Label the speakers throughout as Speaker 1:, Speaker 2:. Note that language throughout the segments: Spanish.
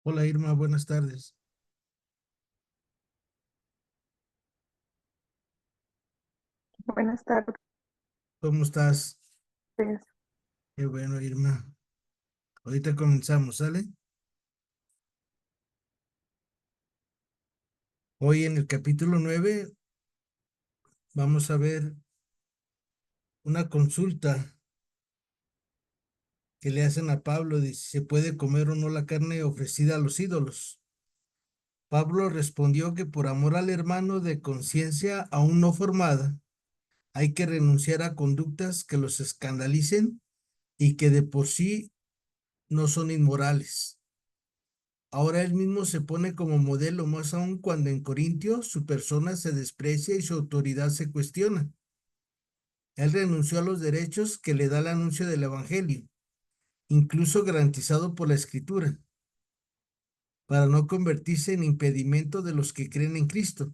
Speaker 1: Hola Irma, buenas tardes.
Speaker 2: Buenas tardes.
Speaker 1: ¿Cómo estás? Qué bueno, Irma. Ahorita comenzamos, ¿sale? Hoy en el capítulo 9 vamos a ver una consulta que le hacen a Pablo de si se puede comer o no la carne ofrecida a los ídolos. Pablo respondió que por amor al hermano de conciencia aún no formada, hay que renunciar a conductas que los escandalicen y que de por sí no son inmorales. Ahora él mismo se pone como modelo, más aún cuando en Corintios su persona se desprecia y su autoridad se cuestiona. Él renunció a los derechos que le da el anuncio del Evangelio, incluso garantizado por la Escritura, para no convertirse en impedimento de los que creen en Cristo.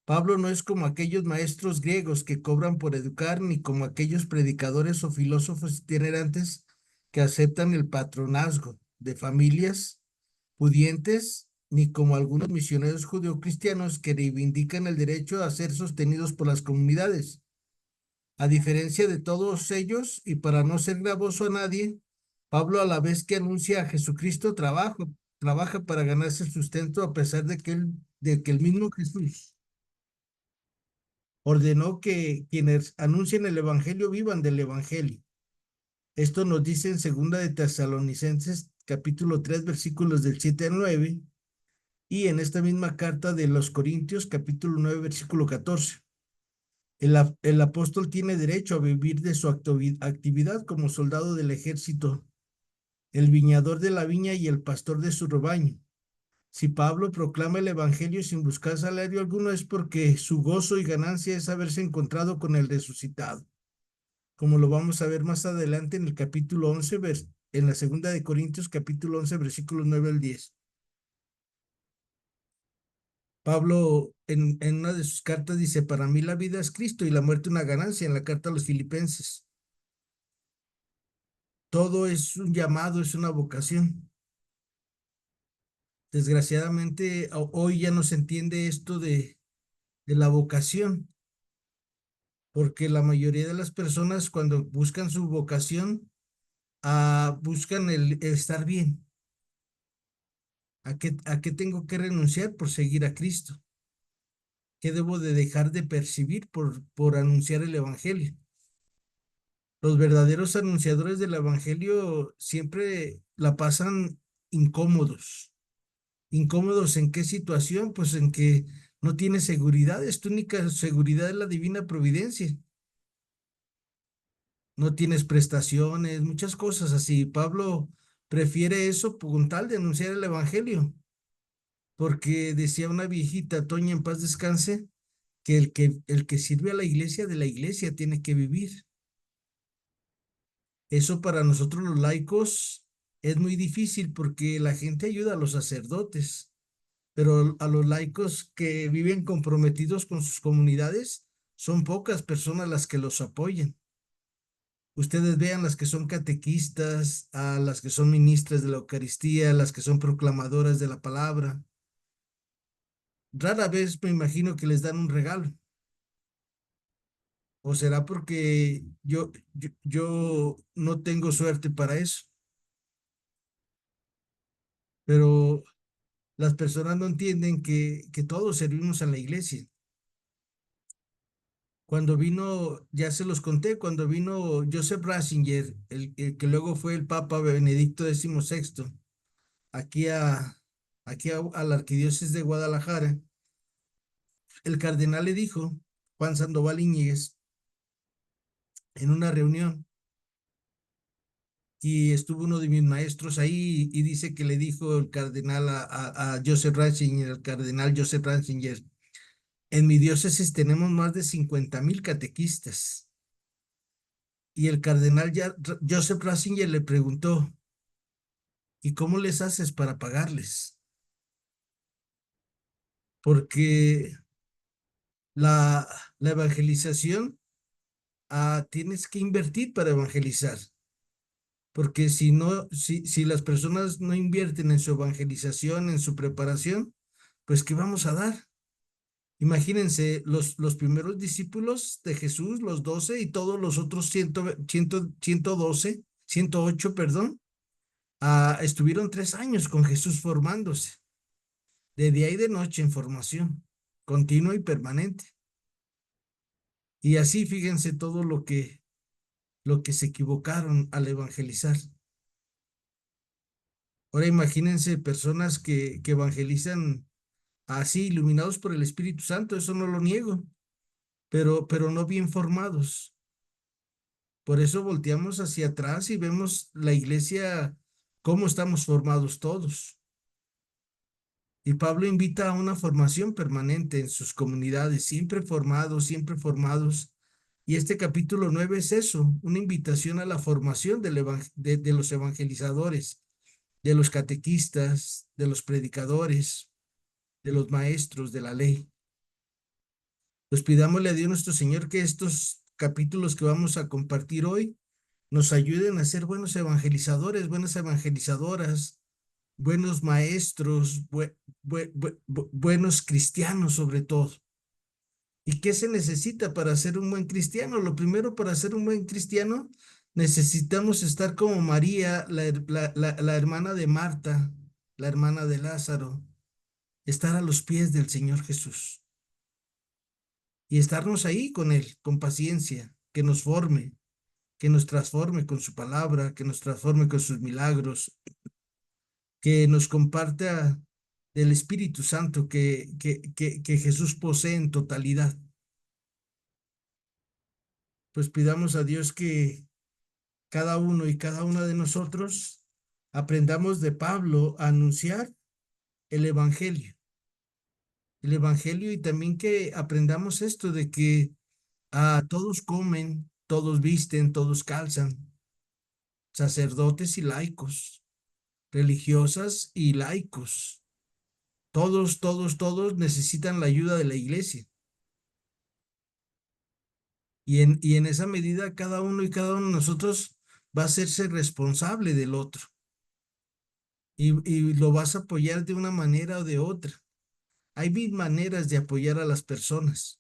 Speaker 1: Pablo no es como aquellos maestros griegos que cobran por educar, ni como aquellos predicadores o filósofos itinerantes que aceptan el patronazgo de familias pudientes, ni como algunos misioneros judeocristianos que reivindican el derecho a ser sostenidos por las comunidades. A diferencia de todos ellos, y para no ser gravoso a nadie, Pablo, a la vez que anuncia a Jesucristo, trabaja para ganarse el sustento a pesar de que el mismo Jesús ordenó que quienes anuncien el Evangelio vivan del Evangelio. Esto nos dice en segunda de Tesalonicenses capítulo 3 versículos del 7 al 9. Y en esta misma carta de los Corintios, capítulo 9 versículo 14, el apóstol tiene derecho a vivir de su actividad como soldado del ejército, el viñador de la viña y el pastor de su rebaño. Si Pablo proclama el evangelio sin buscar salario alguno, es porque su gozo y ganancia es haberse encontrado con el resucitado, como lo vamos a ver más adelante en el capítulo 11, en la segunda de Corintios, capítulo 11 versículos 9 al 10. Pablo en una de sus cartas dice, para mí la vida es Cristo y la muerte una ganancia, en la carta a los Filipenses. Todo es un llamado, es una vocación. Desgraciadamente, hoy ya no se entiende esto de la vocación, porque la mayoría de las personas cuando buscan su vocación, buscan el estar bien. A qué tengo que renunciar por seguir a Cristo? ¿Qué debo de dejar de percibir por anunciar el Evangelio? Los verdaderos anunciadores del evangelio siempre la pasan incómodos. ¿Incómodos en qué situación? Pues en que no tienes seguridad, es tu única seguridad es la divina providencia. No tienes prestaciones, muchas cosas así. Pablo prefiere eso con tal de anunciar el evangelio, porque decía una viejita, Toña, en paz descanse, que el que sirve a la iglesia de la iglesia tiene que vivir. Eso para nosotros los laicos es muy difícil porque la gente ayuda a los sacerdotes, pero a los laicos que viven comprometidos con sus comunidades, son pocas personas las que los apoyan. Ustedes vean las que son catequistas, a las que son ministras de la Eucaristía, las que son proclamadoras de la palabra. Rara vez me imagino que les dan un regalo. ¿O será porque yo no tengo suerte para eso? Pero las personas no entienden que todos servimos a la iglesia. Cuando vino, ya se los conté, cuando vino Joseph Ratzinger, el que luego fue el Papa Benedicto XVI, aquí a la Arquidiócesis de Guadalajara, el cardenal le dijo, Juan Sandoval Iñiguez, en una reunión, y estuvo uno de mis maestros ahí, y dice que le dijo el cardenal a Joseph Ratzinger, el cardenal Joseph Ratzinger, en mi diócesis tenemos más de 50,000 catequistas. Y el cardenal Joseph Ratzinger le preguntó, ¿y cómo les haces para pagarles? Porque la, la evangelización, tienes que invertir para evangelizar. porque si no, si las personas no invierten en su evangelización, en su preparación, pues ¿qué vamos a dar? Imagínense los primeros discípulos de Jesús, los 12 y todos los otros 112, 108, perdón, estuvieron 3 años con Jesús formándose, de día y de noche en formación, continua y permanente. Y así fíjense todo lo que se equivocaron al evangelizar. Ahora imagínense personas que evangelizan así, iluminados por el Espíritu Santo, eso no lo niego, pero no bien formados. Por eso volteamos hacia atrás y vemos la iglesia, cómo estamos formados todos. Y Pablo invita a una formación permanente en sus comunidades, siempre formados, siempre formados. Y este capítulo 9 es eso, una invitación a la formación de los evangelizadores, de los catequistas, de los predicadores, de los maestros de la ley. Pues pidámosle a Dios nuestro Señor que estos capítulos que vamos a compartir hoy nos ayuden a ser buenos evangelizadores, buenas evangelizadoras, buenos maestros, buenos cristianos sobre todo. ¿Y qué se necesita para ser un buen cristiano? Lo primero, para ser un buen cristiano, necesitamos estar como María, la hermana de Marta, la hermana de Lázaro, estar a los pies del Señor Jesús y estarnos ahí con Él, con paciencia, que nos forme, que nos transforme con su palabra, que nos transforme con sus milagros, que nos comparta del Espíritu Santo que Jesús posee en totalidad. Pues pidamos a Dios que cada uno y cada una de nosotros aprendamos de Pablo a anunciar el Evangelio. El Evangelio, y también que aprendamos esto de que todos comen, todos visten, todos calzan, sacerdotes y laicos, religiosas y laicos. Todos necesitan la ayuda de la iglesia. Y en esa medida, cada uno y cada uno de nosotros va a hacerse responsable del otro. Y lo vas a apoyar de una manera o de otra. Hay mil maneras de apoyar a las personas,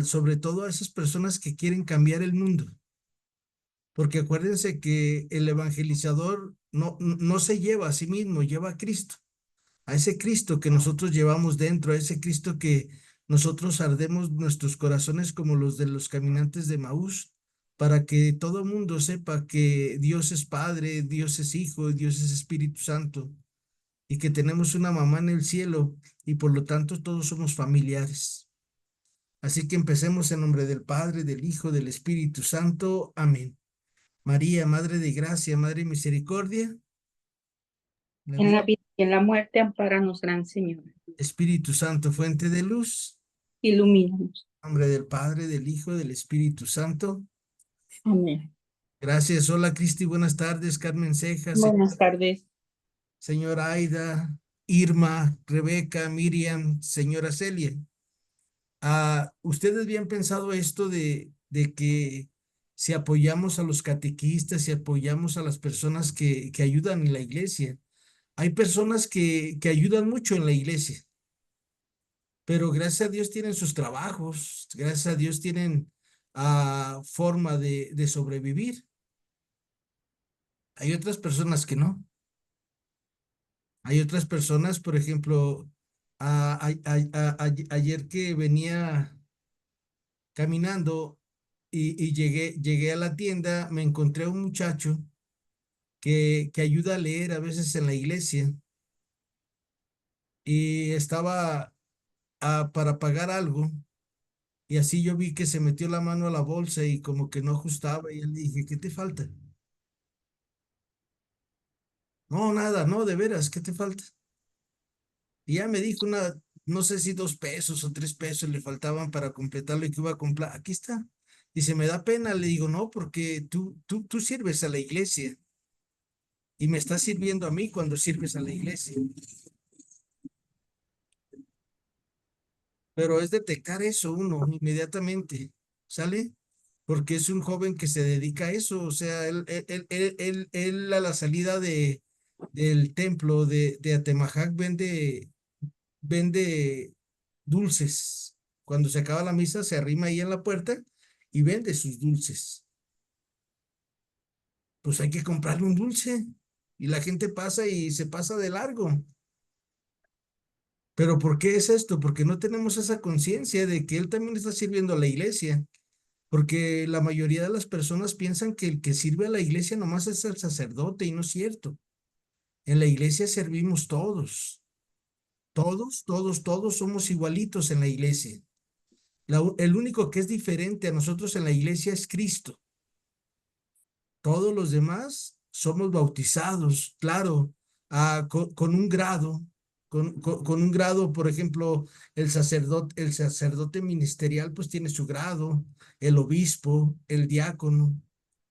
Speaker 1: sobre todo a esas personas que quieren cambiar el mundo. Porque acuérdense que el evangelizador no se lleva a sí mismo, lleva a Cristo. A ese Cristo que nosotros llevamos dentro, a ese Cristo que nosotros ardemos nuestros corazones como los de los caminantes de Maús, para que todo mundo sepa que Dios es Padre, Dios es Hijo, Dios es Espíritu Santo, y que tenemos una mamá en el cielo, y por lo tanto todos somos familiares. Así que empecemos en nombre del Padre, del Hijo, del Espíritu Santo. Amén. María, Madre de Gracia, Madre de Misericordia, la
Speaker 3: En
Speaker 1: vida,
Speaker 3: la vida y en la muerte, ampáranos, Gran Señor.
Speaker 1: Espíritu Santo, fuente de luz.
Speaker 3: Ilumínanos.
Speaker 1: En nombre del Padre, del Hijo, del Espíritu Santo.
Speaker 3: Amén.
Speaker 1: Gracias. Hola, Cristi. Buenas tardes. Carmen Cejas,
Speaker 3: Buenas tardes.
Speaker 1: señora Aida, Irma, Rebeca, Miriam, señora Celia. ¿Ustedes habían pensado esto de que si apoyamos a los catequistas, si apoyamos a las personas que ayudan en la iglesia? Hay personas que ayudan mucho en la iglesia, pero gracias a Dios tienen sus trabajos, gracias a Dios tienen forma de sobrevivir. Hay otras personas que no. Hay otras personas, por ejemplo, ayer que venía caminando y llegué a la tienda, me encontré a un muchacho que ayuda a leer a veces en la iglesia y estaba para pagar algo. Y así yo vi que se metió la mano a la bolsa y como que no ajustaba y le dije, ¿qué te falta? No, nada, no, de veras, ¿qué te falta? Y ya me dijo no sé si 2 pesos o 3 pesos le faltaban para completar lo que iba a comprar. Aquí está. Dice, me da pena. Le digo, no, porque tú sirves a la iglesia y me estás sirviendo a mí cuando sirves a la iglesia. Pero es detectar eso uno inmediatamente, ¿sale? porque es un joven que se dedica a eso. O sea, él a la salida del templo de Atemajac vende dulces. Cuando se acaba la misa, se arrima ahí en la puerta y vende sus dulces. Pues hay que comprarle un dulce. Y la gente pasa y se pasa de largo. Pero ¿por qué es esto? Porque no tenemos esa conciencia de que él también está sirviendo a la iglesia. Porque la mayoría de las personas piensan que el que sirve a la iglesia nomás es el sacerdote y no es cierto. En la iglesia servimos todos. Todos somos igualitos en la iglesia. El único que es diferente a nosotros en la iglesia es Cristo. Todos los demás somos bautizados, claro, con un grado, con un grado. Por ejemplo, el sacerdote ministerial pues tiene su grado, el obispo, el diácono,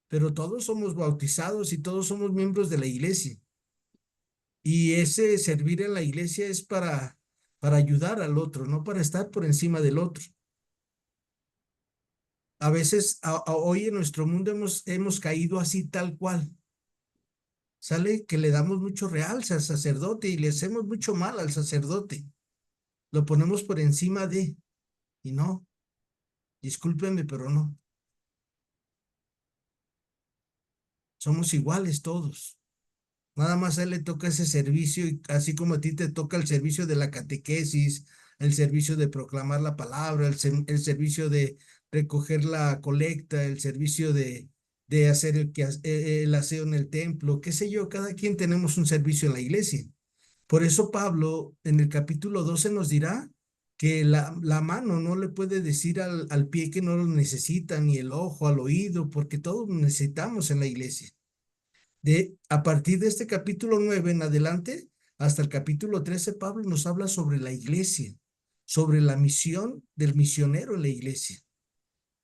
Speaker 1: pero todos somos bautizados y todos somos miembros de la iglesia. Y ese servir en la iglesia es para ayudar al otro, no para estar por encima del otro. A veces, hoy en nuestro mundo hemos caído así tal cual. Sale que le damos mucho realce al sacerdote y le hacemos mucho mal al sacerdote. Lo ponemos por encima de, y no, discúlpenme, pero no. Somos iguales todos. Nada más a él le toca ese servicio, y así como a ti te toca el servicio de la catequesis, el servicio de proclamar la palabra, el servicio de recoger la colecta, el servicio de hacer el aseo en el templo, qué sé yo, cada quien tenemos un servicio en la iglesia. Por eso Pablo en el capítulo 12 nos dirá que la mano no le puede decir al pie que no lo necesita, ni el ojo al oído, porque todos lo necesitamos en la iglesia. A partir de este capítulo 9 en adelante, hasta el capítulo 13, Pablo nos habla sobre la iglesia, sobre la misión del misionero en la iglesia.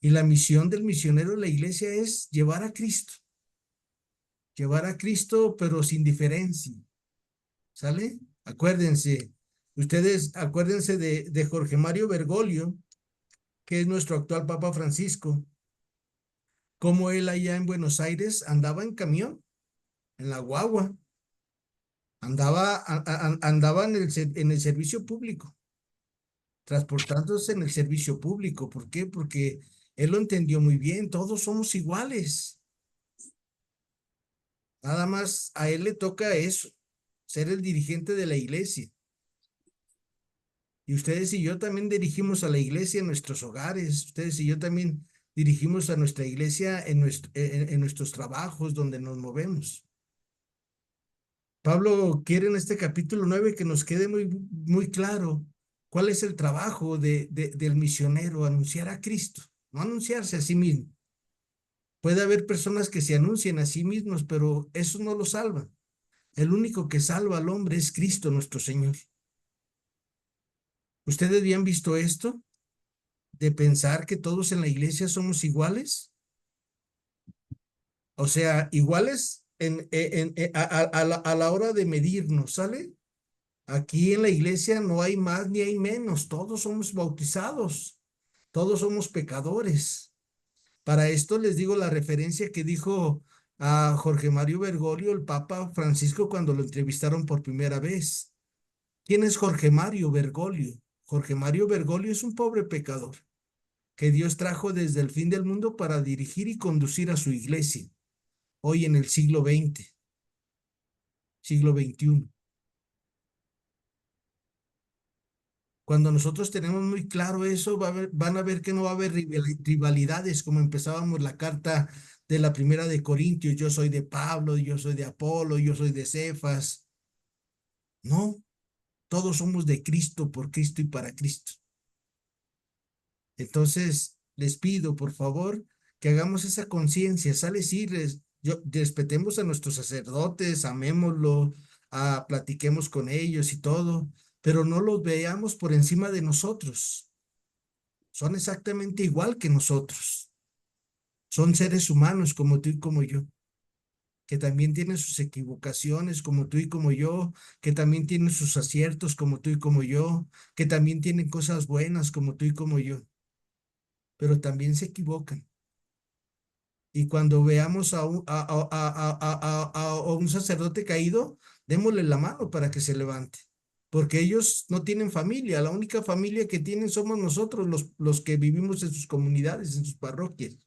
Speaker 1: Y la misión del misionero en la iglesia es llevar a Cristo, pero sin diferencia. ¿Sale? Acuérdense, ustedes acuérdense de Jorge Mario Bergoglio, que es nuestro actual Papa Francisco, cómo él allá en Buenos Aires andaba en camión, en la guagua, andaba en el servicio público, transportándose en el servicio público. ¿Por qué? Porque él lo entendió muy bien, todos somos iguales. Nada más a él le toca eso, ser el dirigente de la iglesia. Y ustedes y yo también dirigimos a la iglesia en nuestros hogares. Ustedes y yo también dirigimos a nuestra iglesia en nuestros trabajos donde nos movemos. Pablo quiere en este capítulo 9 que nos quede muy claro cuál es el trabajo del misionero: anunciar a Cristo, no anunciarse a sí mismo. Puede haber personas que se anuncien a sí mismos, pero eso no lo salva. El único que salva al hombre es Cristo nuestro Señor. ¿Ustedes habían visto esto? De pensar que todos en la iglesia somos iguales. O sea, iguales a la hora de medirnos, ¿sale? Aquí en la iglesia no hay más ni hay menos, todos somos bautizados, todos somos pecadores. Para esto les digo la referencia que dijo a Jorge Mario Bergoglio, el Papa Francisco, cuando lo entrevistaron por primera vez. ¿Quién es Jorge Mario Bergoglio? Jorge Mario Bergoglio es un pobre pecador que Dios trajo desde el fin del mundo para dirigir y conducir a su iglesia, hoy en el siglo XX, siglo XXI. Cuando nosotros tenemos muy claro eso, van a ver que no va a haber rivalidades, como empezábamos la carta de la primera de Corintios: yo soy de Pablo, yo soy de Apolo, yo soy de Cefas. No, todos somos de Cristo, por Cristo y para Cristo. Entonces, les pido, por favor, que hagamos esa conciencia. Sale, sí, respetemos a nuestros sacerdotes, amémoslo, platiquemos con ellos y todo, pero no los veamos por encima de nosotros. Son exactamente igual que nosotros. Son seres humanos como tú y como yo, que también tienen sus equivocaciones como tú y como yo, que también tienen sus aciertos como tú y como yo, que también tienen cosas buenas como tú y como yo, pero también se equivocan. Y cuando veamos a un sacerdote caído, démosle la mano para que se levante. Porque ellos no tienen familia. La única familia que tienen somos nosotros, los que vivimos en sus comunidades, en sus parroquias.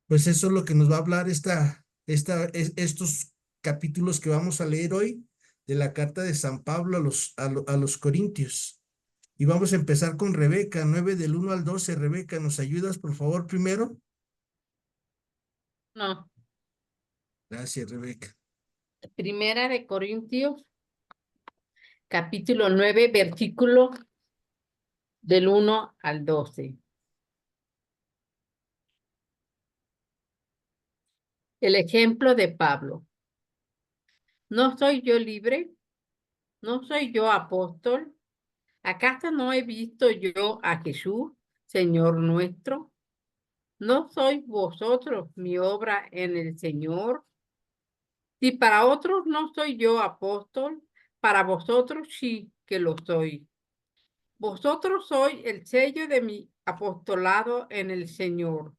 Speaker 1: Pues eso es lo que nos va a hablar estos capítulos que vamos a leer hoy de la carta de San Pablo a los Corintios. Y vamos a empezar con Rebeca, 9 del 1 al 12. Rebeca, ¿nos ayudas, por favor, primero?
Speaker 3: No,
Speaker 1: Gracias, Rebeca.
Speaker 3: Primera de Corintios, capítulo 9, versículo del 1 al 12. El ejemplo de Pablo. ¿No soy yo libre? ¿No soy yo apóstol? ¿Acaso no he visto yo a Jesús, Señor nuestro? ¿No sois vosotros mi obra en el Señor? Si para otros no soy yo apóstol, para vosotros sí que lo soy. Vosotros sois el sello de mi apostolado en el Señor.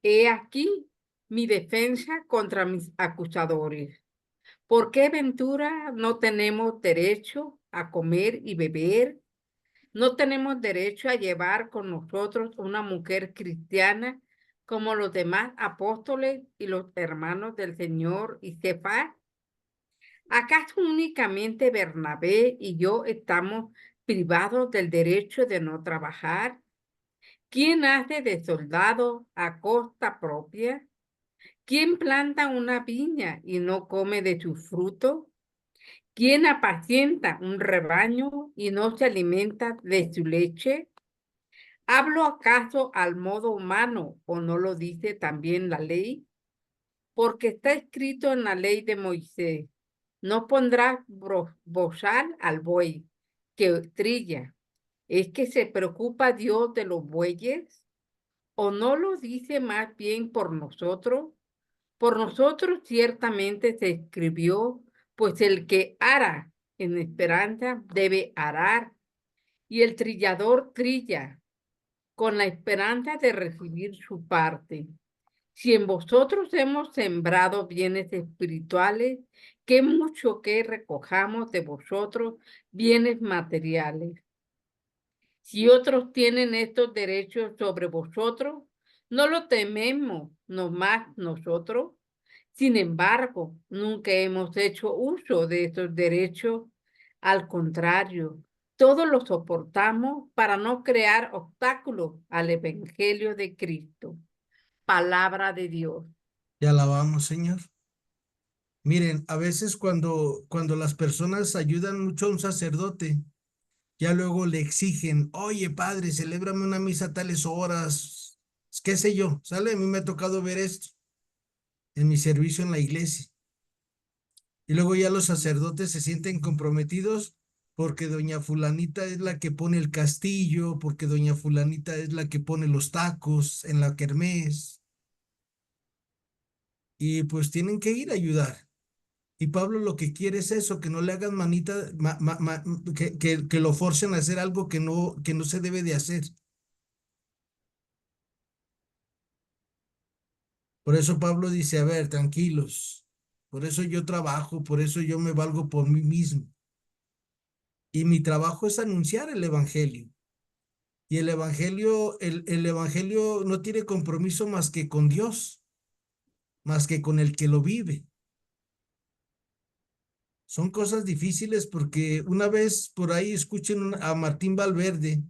Speaker 3: He aquí mi defensa contra mis acusadores. ¿Por qué ventura no tenemos derecho a comer y beber? ¿No tenemos derecho a llevar con nosotros una mujer cristiana como los demás apóstoles y los hermanos del Señor y Cefas? ¿Acaso únicamente Bernabé y yo estamos privados del derecho de no trabajar? ¿Quién hace de soldado a costa propia? ¿Quién planta una viña y no come de su fruto? ¿Quién apacienta un rebaño y no se alimenta de su leche? ¿Hablo acaso al modo humano o no lo dice también la ley? Porque está escrito en la ley de Moisés, no pondrás bozal al buey que trilla. ¿Es que se preocupa Dios de los bueyes? ¿O no lo dice más bien por nosotros? Por nosotros ciertamente se escribió, pues el que ara en esperanza debe arar, y el trillador trilla con la esperanza de recibir su parte. Si en vosotros hemos sembrado bienes espirituales, qué mucho que recojamos de vosotros bienes materiales. Si otros tienen estos derechos sobre vosotros, no lo tememos nomás nosotros. Sin embargo, nunca hemos hecho uso de estos derechos. Al contrario, todo lo soportamos para no crear obstáculos al Evangelio de Cristo. Palabra de Dios.
Speaker 1: Te alabamos, Señor. Miren, a veces cuando las personas ayudan mucho a un sacerdote, ya luego le exigen, oye, padre, celébrame una misa a tales horas, qué sé yo, ¿sale? A mí me ha tocado ver esto en mi servicio en la iglesia. Y luego ya los sacerdotes se sienten comprometidos porque doña fulanita es la que pone el castillo, porque doña fulanita es la que pone los tacos en la kermés. Y pues tienen que ir a ayudar. Y Pablo lo que quiere es eso, que no le hagan manita, que lo forcen a hacer algo que no se debe de hacer. Por eso Pablo dice, a ver, tranquilos, por eso yo trabajo, por eso yo me valgo por mí mismo. Y mi trabajo es anunciar el evangelio. Y el evangelio no tiene compromiso más que con Dios, más que con el que lo vive. Son cosas difíciles porque una vez por ahí escuchen a Martín Valverde,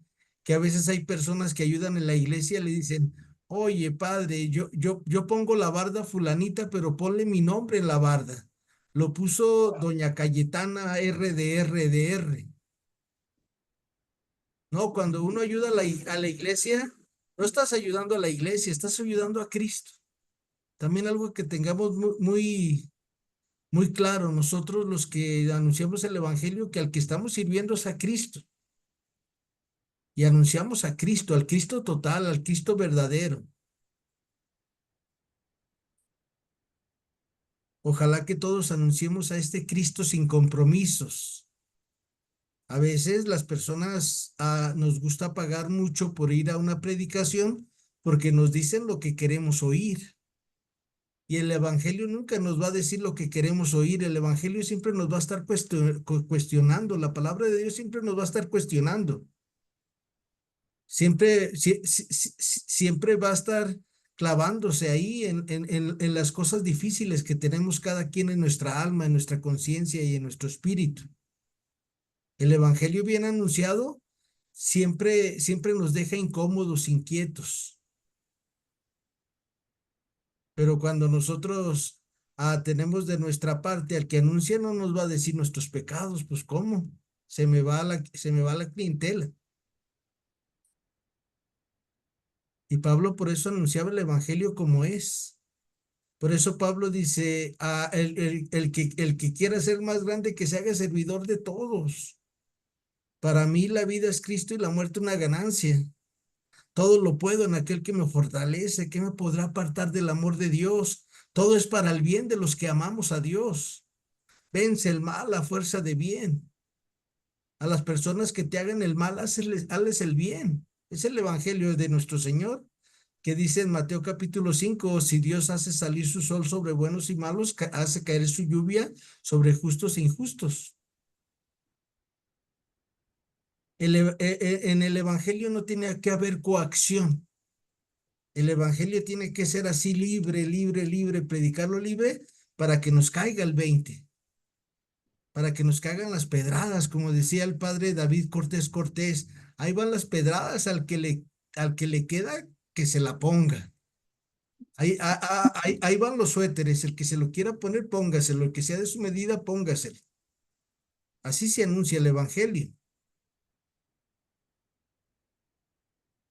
Speaker 1: que a veces hay personas que ayudan en la iglesia, le dicen, oye, padre, yo pongo la barda fulanita, pero ponle mi nombre en la barda. Lo puso doña Cayetana RDRDR. No, cuando uno ayuda a la iglesia, no estás ayudando a la iglesia, estás ayudando a Cristo. También algo que tengamos muy claro, nosotros los que anunciamos el evangelio, que al que estamos sirviendo es a Cristo. Y anunciamos a Cristo, al Cristo total, al Cristo verdadero. Ojalá que todos anunciemos a este Cristo sin compromisos. A veces las personas nos gusta pagar mucho por ir a una predicación porque nos dicen lo que queremos oír. Y el evangelio nunca nos va a decir lo que queremos oír. El evangelio siempre nos va a estar cuestionando. La palabra de Dios siempre nos va a estar cuestionando. Siempre va a estar clavándose ahí en las cosas difíciles que tenemos cada quien en nuestra alma, en nuestra conciencia y en nuestro espíritu. El evangelio bien anunciado siempre nos deja incómodos, inquietos. Pero cuando nosotros tenemos de nuestra parte al que anuncia, no nos va a decir nuestros pecados, pues ¿cómo? Se me va la clientela. Y Pablo por eso anunciaba el evangelio como es. Por eso Pablo dice, el que quiera ser más grande, que se haga servidor de todos. Para mí la vida es Cristo y la muerte una ganancia. Todo lo puedo en aquel que me fortalece. ¿Qué me podrá apartar del amor de Dios? Todo es para el bien de los que amamos a Dios. Vence el mal a fuerza de bien. A las personas que te hagan el mal, hazles el bien. Es el evangelio de nuestro Señor, que dice en Mateo capítulo 5, si Dios hace salir su sol sobre buenos y malos, hace caer su lluvia sobre justos e injustos. En el evangelio no tiene que haber coacción. El evangelio tiene que ser así libre, libre, libre, predicarlo libre para que nos caiga el 20, para que nos caigan las pedradas, como decía el padre David Cortés Cortés. Ahí van las pedradas al que le queda, que se la ponga. Ahí van los suéteres, el que se lo quiera poner, póngaselo, el que sea de su medida, póngaselo. Así se anuncia el evangelio.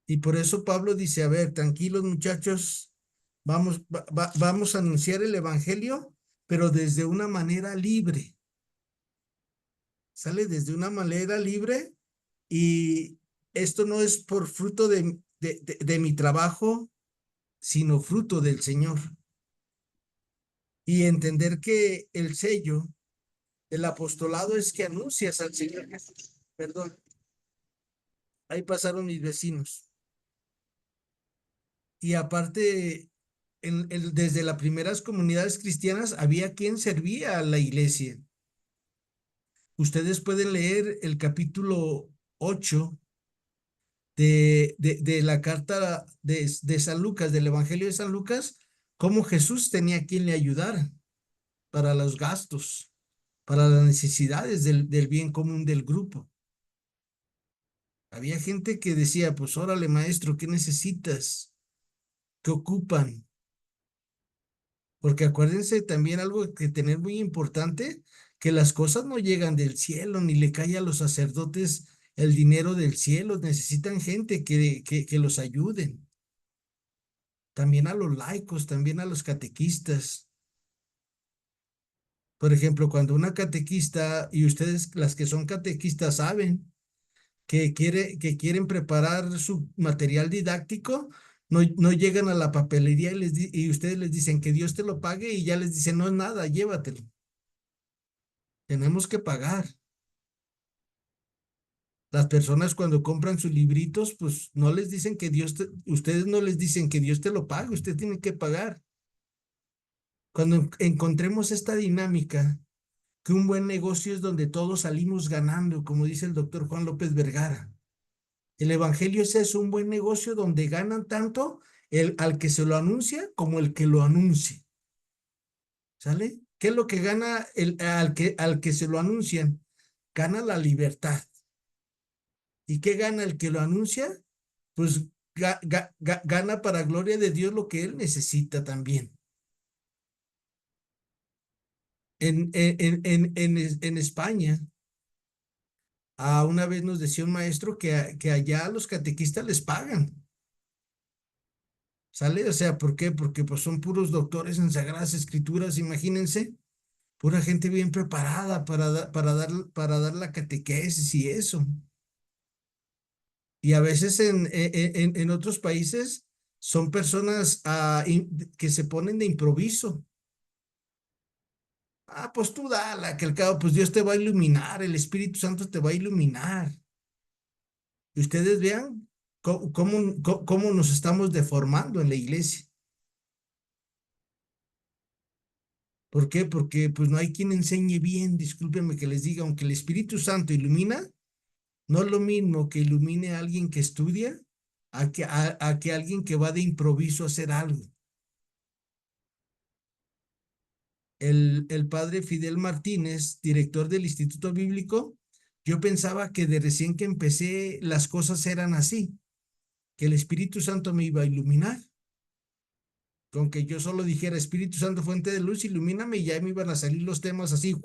Speaker 1: Y por eso Pablo dice, a ver, tranquilos muchachos, vamos a anunciar el evangelio, pero desde una manera libre. Sale desde una manera libre, y esto no es por fruto de mi trabajo, sino fruto del Señor. Y entender que el sello, el apostolado, es que anuncias al Señor Jesús. Perdón, ahí pasaron mis vecinos. Y aparte, desde las primeras comunidades cristianas había quien servía a la iglesia. Ustedes pueden leer el capítulo 8 de la carta de San Lucas, del Evangelio de San Lucas, cómo Jesús tenía quien le ayudara para los gastos, para las necesidades del bien común del grupo. Había gente que decía, pues órale maestro, ¿qué necesitas? ¿Qué ocupan? Porque acuérdense también algo que tener muy importante, que las cosas no llegan del cielo, ni le cae a los sacerdotes el dinero del cielo. Necesitan gente que los ayuden. También a los laicos, también a los catequistas. Por ejemplo, cuando una catequista, y ustedes las que son catequistas saben, que quieren preparar su material didáctico, no llegan a la papelería y ustedes les dicen que Dios te lo pague, y ya les dicen, no es nada, llévatelo. Tenemos que pagar. Las personas cuando compran sus libritos, pues no les dicen que ustedes no les dicen que Dios te lo pague, usted tiene que pagar. Cuando encontremos esta dinámica, que un buen negocio es donde todos salimos ganando, como dice el doctor Juan López Vergara. El evangelio es eso, un buen negocio donde ganan tanto al que se lo anuncia como el que lo anuncie. ¿Sale? ¿Qué es lo que gana al que se lo anuncian? Gana la libertad. ¿Y qué gana el que lo anuncia? Pues gana para gloria de Dios lo que él necesita también. En España, una vez nos decía un maestro que allá a los catequistas les pagan. ¿Sale? O sea, ¿por qué? Porque pues son puros doctores en Sagradas Escrituras, imagínense, pura gente bien preparada para dar la catequesis y eso. Y a veces en otros países son personas que se ponen de improviso. Pues tú dala, que al cabo, pues Dios te va a iluminar, el Espíritu Santo te va a iluminar. Y ustedes vean cómo nos estamos deformando en la iglesia. ¿Por qué? Porque pues no hay quien enseñe bien, discúlpenme que les diga, aunque el Espíritu Santo ilumina, no es lo mismo que ilumine a alguien que estudia a que alguien que va de improviso a hacer algo. El padre Fidel Martínez, director del Instituto Bíblico, yo pensaba que de recién que empecé las cosas eran así, que el Espíritu Santo me iba a iluminar. Con que yo solo dijera Espíritu Santo, fuente de luz, ilumíname, y ya me iban a salir los temas así,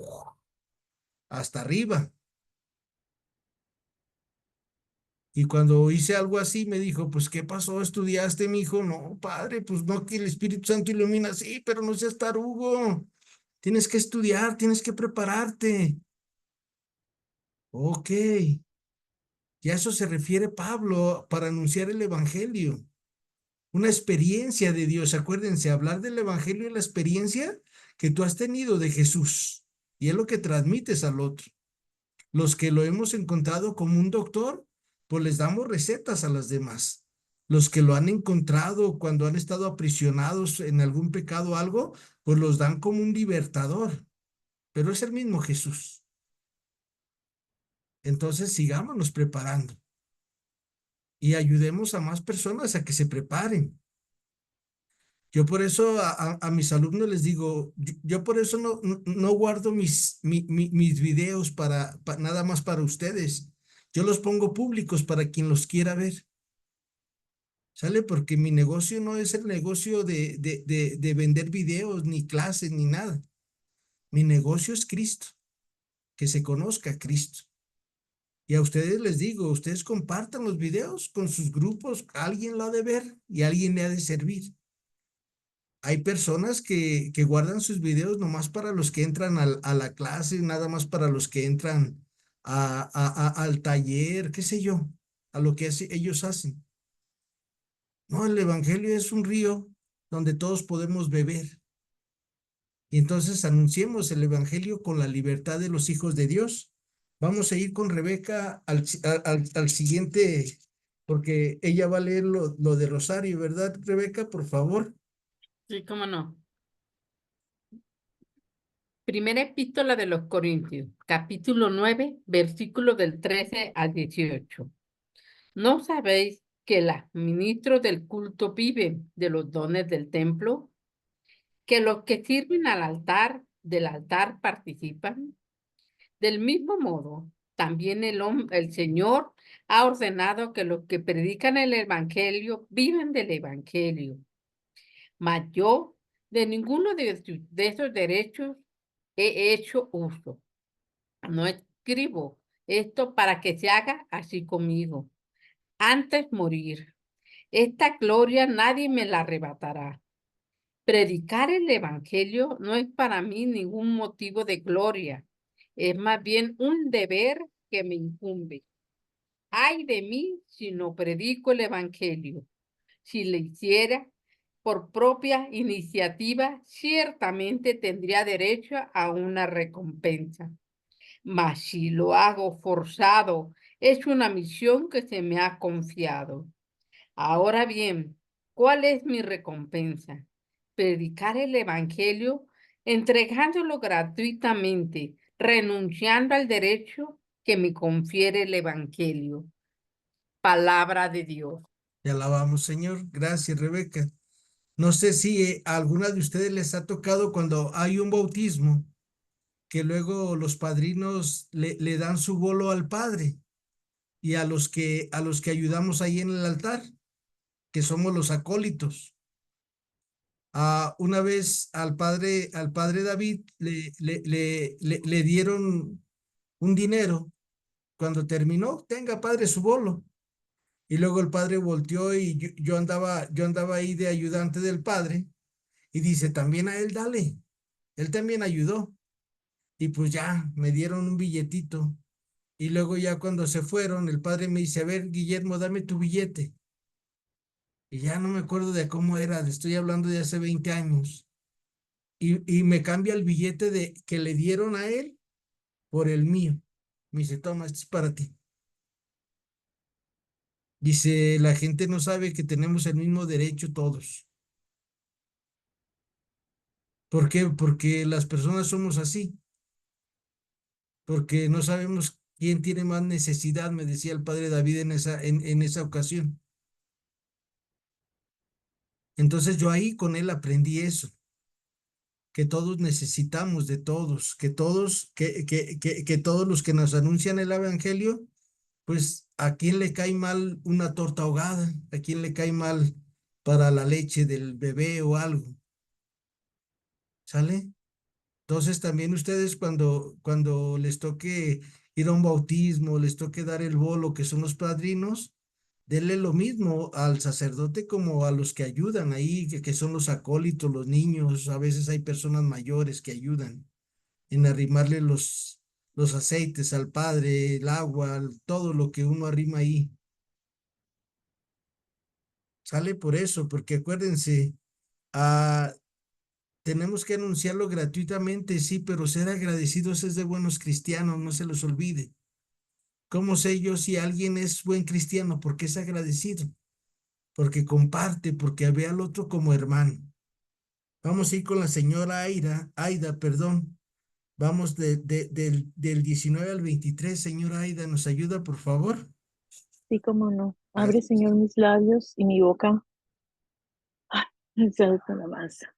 Speaker 1: hasta arriba. Y cuando hice algo así, me dijo, pues, ¿qué pasó? ¿Estudiaste, mi hijo? No, padre, pues no, que el Espíritu Santo ilumina, sí, pero no seas tarugo. Tienes que estudiar, tienes que prepararte. Ok, y a eso se refiere Pablo para anunciar el Evangelio. Una experiencia de Dios. Acuérdense, hablar del Evangelio es la experiencia que tú has tenido de Jesús. Y es lo que transmites al otro. Los que lo hemos encontrado como un doctor, pues les damos recetas a las demás. Los que lo han encontrado cuando han estado aprisionados en algún pecado o algo, pues los dan como un libertador. Pero es el mismo Jesús. Entonces sigámonos preparando y ayudemos a más personas a que se preparen. Yo por eso a mis alumnos les digo, yo por eso no guardo mis videos nada más para ustedes. Yo los pongo públicos para quien los quiera ver. ¿Sale? Porque mi negocio no es el negocio de vender videos, ni clases, ni nada. Mi negocio es Cristo, que se conozca a Cristo. Y a ustedes les digo, ustedes compartan los videos con sus grupos, alguien lo ha de ver y alguien le ha de servir. Hay personas que guardan sus videos nomás para los que entran a la clase, nada más para los que entran al taller, qué sé yo, a lo que ellos hacen. No, el Evangelio es un río donde todos podemos beber. Y entonces anunciemos el Evangelio con la libertad de los hijos de Dios. Vamos a ir con Rebeca al siguiente, porque ella va a leer lo de Rosario, ¿verdad, Rebeca? Por favor.
Speaker 3: Sí, cómo no. Primera epístola de los Corintios, capítulo 9, versículos del 13 al 18. ¿No sabéis que los ministros del culto viven de los dones del templo? ¿Que los que sirven del altar participan? Del mismo modo, también el Señor ha ordenado que los que predican el Evangelio viven del Evangelio. Mas yo de ninguno de esos derechos he hecho uso. No escribo esto para que se haga así conmigo. Antes morir. Esta gloria nadie me la arrebatará. Predicar el Evangelio no es para mí ningún motivo de gloria. Es más bien un deber que me incumbe. Ay de mí si no predico el Evangelio. Si le hiciera por propia iniciativa, ciertamente tendría derecho a una recompensa. Mas si lo hago forzado, es una misión que se me ha confiado. Ahora bien, ¿cuál es mi recompensa? Predicar el Evangelio entregándolo gratuitamente, renunciando al derecho que me confiere el Evangelio. Palabra de Dios.
Speaker 1: Te alabamos, Señor. Gracias, Rebeca. No sé si a alguna de ustedes les ha tocado cuando hay un bautismo, que luego los padrinos le dan su bolo al padre y a los que ayudamos ahí en el altar, que somos los acólitos. Una vez al padre David le dieron un dinero. Cuando terminó, tenga padre su bolo. Y luego el padre volteó y yo andaba ahí de ayudante del padre y dice, también a él dale. Él también ayudó. Y pues ya me dieron un billetito. Y luego ya cuando se fueron, el padre me dice, a ver, Guillermo, dame tu billete. Y ya no me acuerdo de cómo era, estoy hablando de hace 20 años. Y me cambia el billete que le dieron a él por el mío. Me dice, toma, este es para ti. Dice, la gente no sabe que tenemos el mismo derecho todos. ¿Por qué? Porque las personas somos así, porque no sabemos quién tiene más necesidad, me decía el padre David en esa ocasión. Entonces yo ahí con él aprendí eso, que todos necesitamos de todos, que todos los que nos anuncian el evangelio, pues a quién le cae mal una torta ahogada, a quién le cae mal para la leche del bebé o algo, ¿sale? Entonces también ustedes cuando les toque ir a un bautismo, les toque dar el bolo, que son los padrinos, denle lo mismo al sacerdote como a los que ayudan ahí, que son los acólitos, los niños, a veces hay personas mayores que ayudan en arrimarle los aceites al padre, el agua, todo lo que uno arrima ahí. Sale por eso, porque acuérdense, ah, tenemos que anunciarlo gratuitamente, sí, pero ser agradecidos es de buenos cristianos, no se los olvide. ¿Cómo sé yo si alguien es buen cristiano? Porque es agradecido, porque comparte, porque ve al otro como hermano. Vamos a ir con la señora Aida, perdón. Vamos del 19 al 23, señora Aida, ¿nos ayuda, por favor?
Speaker 2: Sí, cómo no. Abre,
Speaker 1: Gracias.
Speaker 2: Señor, mis labios y mi boca. Sea tu alabanza.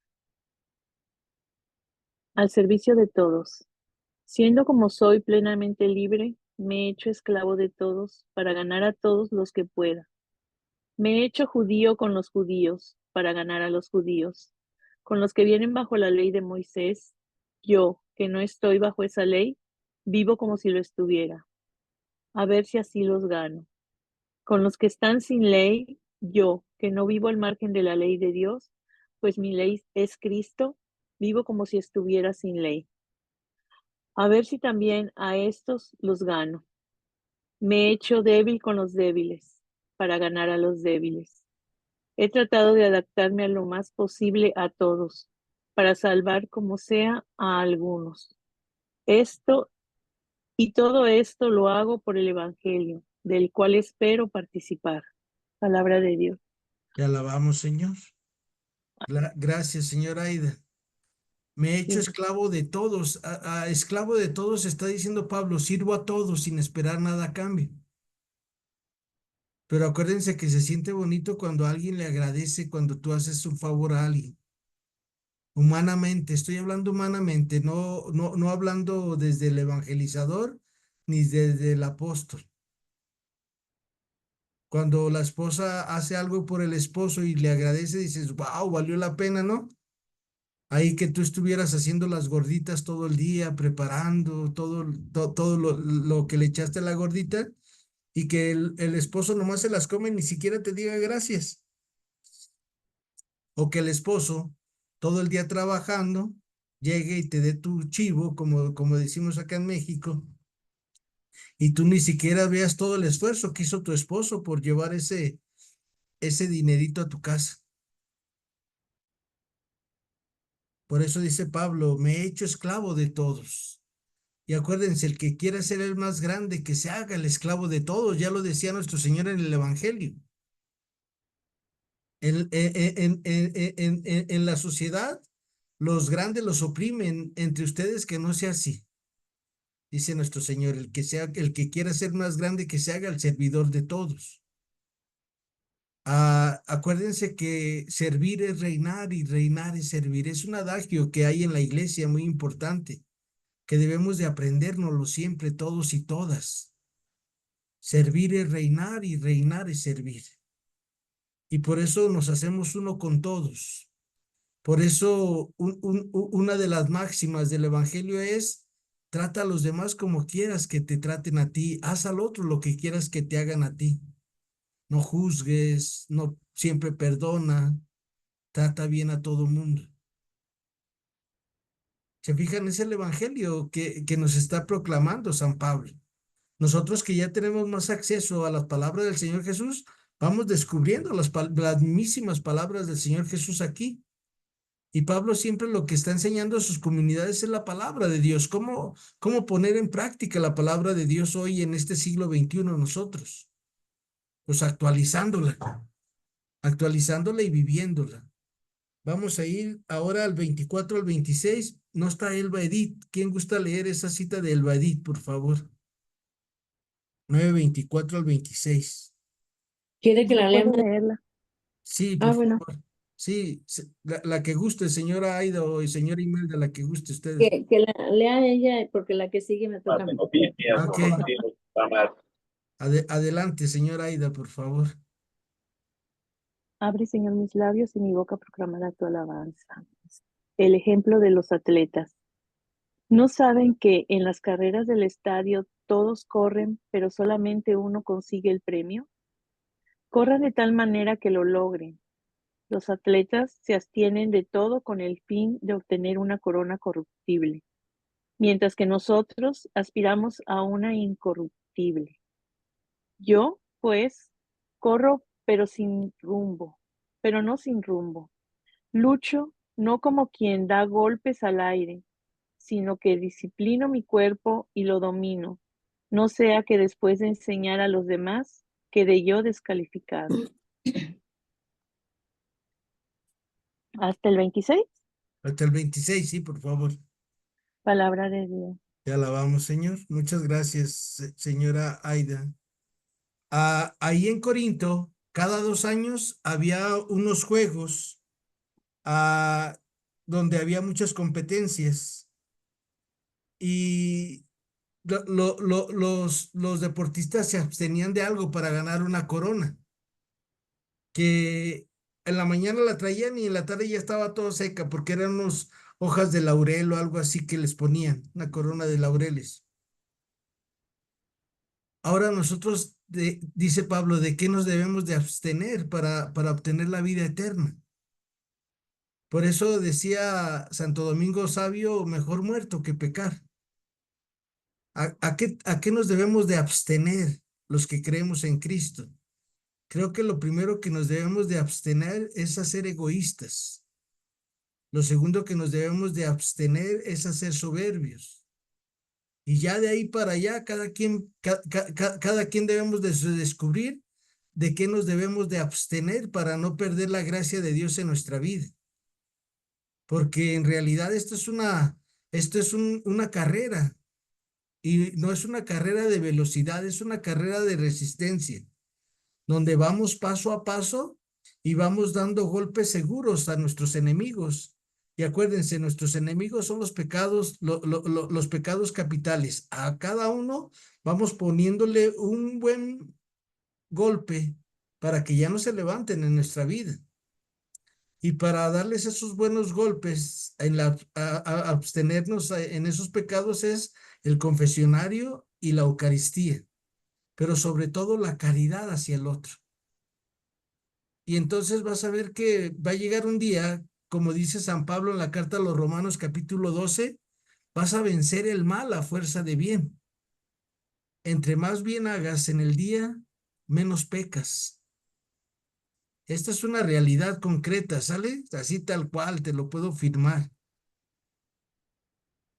Speaker 2: Al servicio de todos. Siendo como soy plenamente libre, me he hecho esclavo de todos para ganar a todos los que pueda. Me he hecho judío con los judíos para ganar a los judíos. Con los que vienen bajo la ley de Moisés, yo, que no estoy bajo esa ley, vivo como si lo estuviera, a ver si así los gano. Con los que están sin ley, yo, que no vivo al margen de la ley de Dios, pues mi ley es Cristo, vivo como si estuviera sin ley. A ver si también a estos los gano. Me he hecho débil con los débiles, para ganar a los débiles. He tratado de adaptarme a lo más posible a todos, para salvar como sea a algunos. Esto y todo esto lo hago por el Evangelio, del cual espero participar. Palabra de Dios.
Speaker 1: Te alabamos, Señor. Gracias, señora Aida. Me he hecho
Speaker 2: Sí,
Speaker 1: esclavo de todos. Esclavo de todos está diciendo Pablo, sirvo a todos sin esperar nada a cambio. Pero acuérdense que se siente bonito cuando alguien le agradece, cuando tú haces un favor a alguien. Humanamente, estoy hablando humanamente, no hablando desde el evangelizador ni desde el apóstol. Cuando la esposa hace algo por el esposo y le agradece, dices, wow, valió la pena, ¿no? Ahí que tú estuvieras haciendo las gorditas todo el día, preparando todo lo que le echaste a la gordita y que el esposo nomás se las come y ni siquiera te diga gracias. O que el esposo todo el día trabajando llegue y te dé tu chivo, como decimos acá en México, y tú ni siquiera veas todo el esfuerzo que hizo tu esposo por llevar ese dinerito a tu casa. Por eso dice Pablo, me he hecho esclavo de todos. Y acuérdense, el que quiera ser el más grande, que se haga el esclavo de todos. Ya lo decía nuestro Señor en el Evangelio. En la sociedad, los grandes los oprimen. Entre ustedes que no sea así. Dice nuestro Señor, el que quiera ser más grande, que se haga el servidor de todos. Acuérdense que servir es reinar y reinar es servir. Es un adagio que hay en la iglesia muy importante, que debemos de aprendérnoslo siempre todos y todas. Servir es reinar y reinar es servir. Y por eso nos hacemos uno con todos. Por eso una de las máximas del Evangelio es, trata a los demás como quieras que te traten a ti. Haz al otro lo que quieras que te hagan a ti. No juzgues, no siempre perdona, trata bien a todo mundo. ¿Se fijan? Es el Evangelio que nos está proclamando San Pablo. Nosotros que ya tenemos más acceso a las palabras del Señor Jesús, vamos descubriendo las mismísimas palabras del Señor Jesús aquí. Y Pablo siempre lo que está enseñando a sus comunidades es la palabra de Dios. ¿Cómo poner en práctica la palabra de Dios hoy en este siglo XXI nosotros? Pues actualizándola y viviéndola. Vamos a ir ahora al 24 al 26. No está Elba Edith. ¿Quién gusta leer esa cita de Elba Edith, por favor? 9:24 al 26.
Speaker 4: ¿Quiere que
Speaker 2: Yo
Speaker 4: la
Speaker 2: puedo
Speaker 4: leamos?
Speaker 2: leerla.
Speaker 1: Sí,
Speaker 4: Ah,
Speaker 1: por
Speaker 4: bueno,
Speaker 1: favor. Sí, la que guste, señora Aida o señora Imelda, la que guste ustedes.
Speaker 4: que la lea ella, porque la que sigue me toca a mí.
Speaker 1: Ok. Adelante, señora Aida, por favor.
Speaker 2: Abre, Señor, mis labios y mi boca proclamará tu alabanza. El ejemplo de los atletas. ¿No saben que en las carreras del estadio todos corren, pero solamente uno consigue el premio? Corran de tal manera que lo logren. Los atletas se abstienen de todo con el fin de obtener una corona corruptible, mientras que nosotros aspiramos a una incorruptible. Yo, pues, corro, pero no sin rumbo. Lucho no como quien da golpes al aire, sino que disciplino mi cuerpo y lo domino, no sea que después de enseñar a los demás quede yo descalificado. Hasta el 26,
Speaker 1: Hasta el 26, sí, por favor.
Speaker 2: palabra de Dios.
Speaker 1: Te alabamos, Señor. Muchas gracias, señora Aida. Ahí en Corinto, cada 2 años había unos juegos ah, donde había muchas competencias y los deportistas se abstenían de algo para ganar una corona, que en la mañana la traían y en la tarde ya estaba todo seca porque eran unas hojas de laurel o algo así que les ponían, una corona de laureles. Ahora nosotros, dice Pablo, ¿de qué nos debemos de abstener para obtener la vida eterna? Por eso decía Santo Domingo Sabio, mejor muerto que pecar. ¿A qué nos debemos de abstener los que creemos en Cristo? Creo que lo primero que nos debemos de abstener es a ser egoístas. Lo segundo que nos debemos de abstener es a ser soberbios. Y ya de ahí para allá, cada quien debemos de descubrir de qué nos debemos de abstener para no perder la gracia de Dios en nuestra vida. Porque en realidad esto es una carrera y no es una carrera de velocidad, es una carrera de resistencia, donde vamos paso a paso y vamos dando golpes seguros a nuestros enemigos. Y acuérdense, nuestros enemigos son los pecados, los pecados capitales. A cada uno vamos poniéndole un buen golpe para que ya no se levanten en nuestra vida. Y para darles esos buenos golpes, abstenernos en esos pecados es el confesionario y la Eucaristía, pero sobre todo la caridad hacia el otro. Y entonces vas a ver que va a llegar un día, como dice San Pablo en la carta a los Romanos capítulo 12, vas a vencer el mal a fuerza de bien. Entre más bien hagas en el día, menos pecas. Esta es una realidad concreta, ¿sale? Así tal cual, te lo puedo firmar.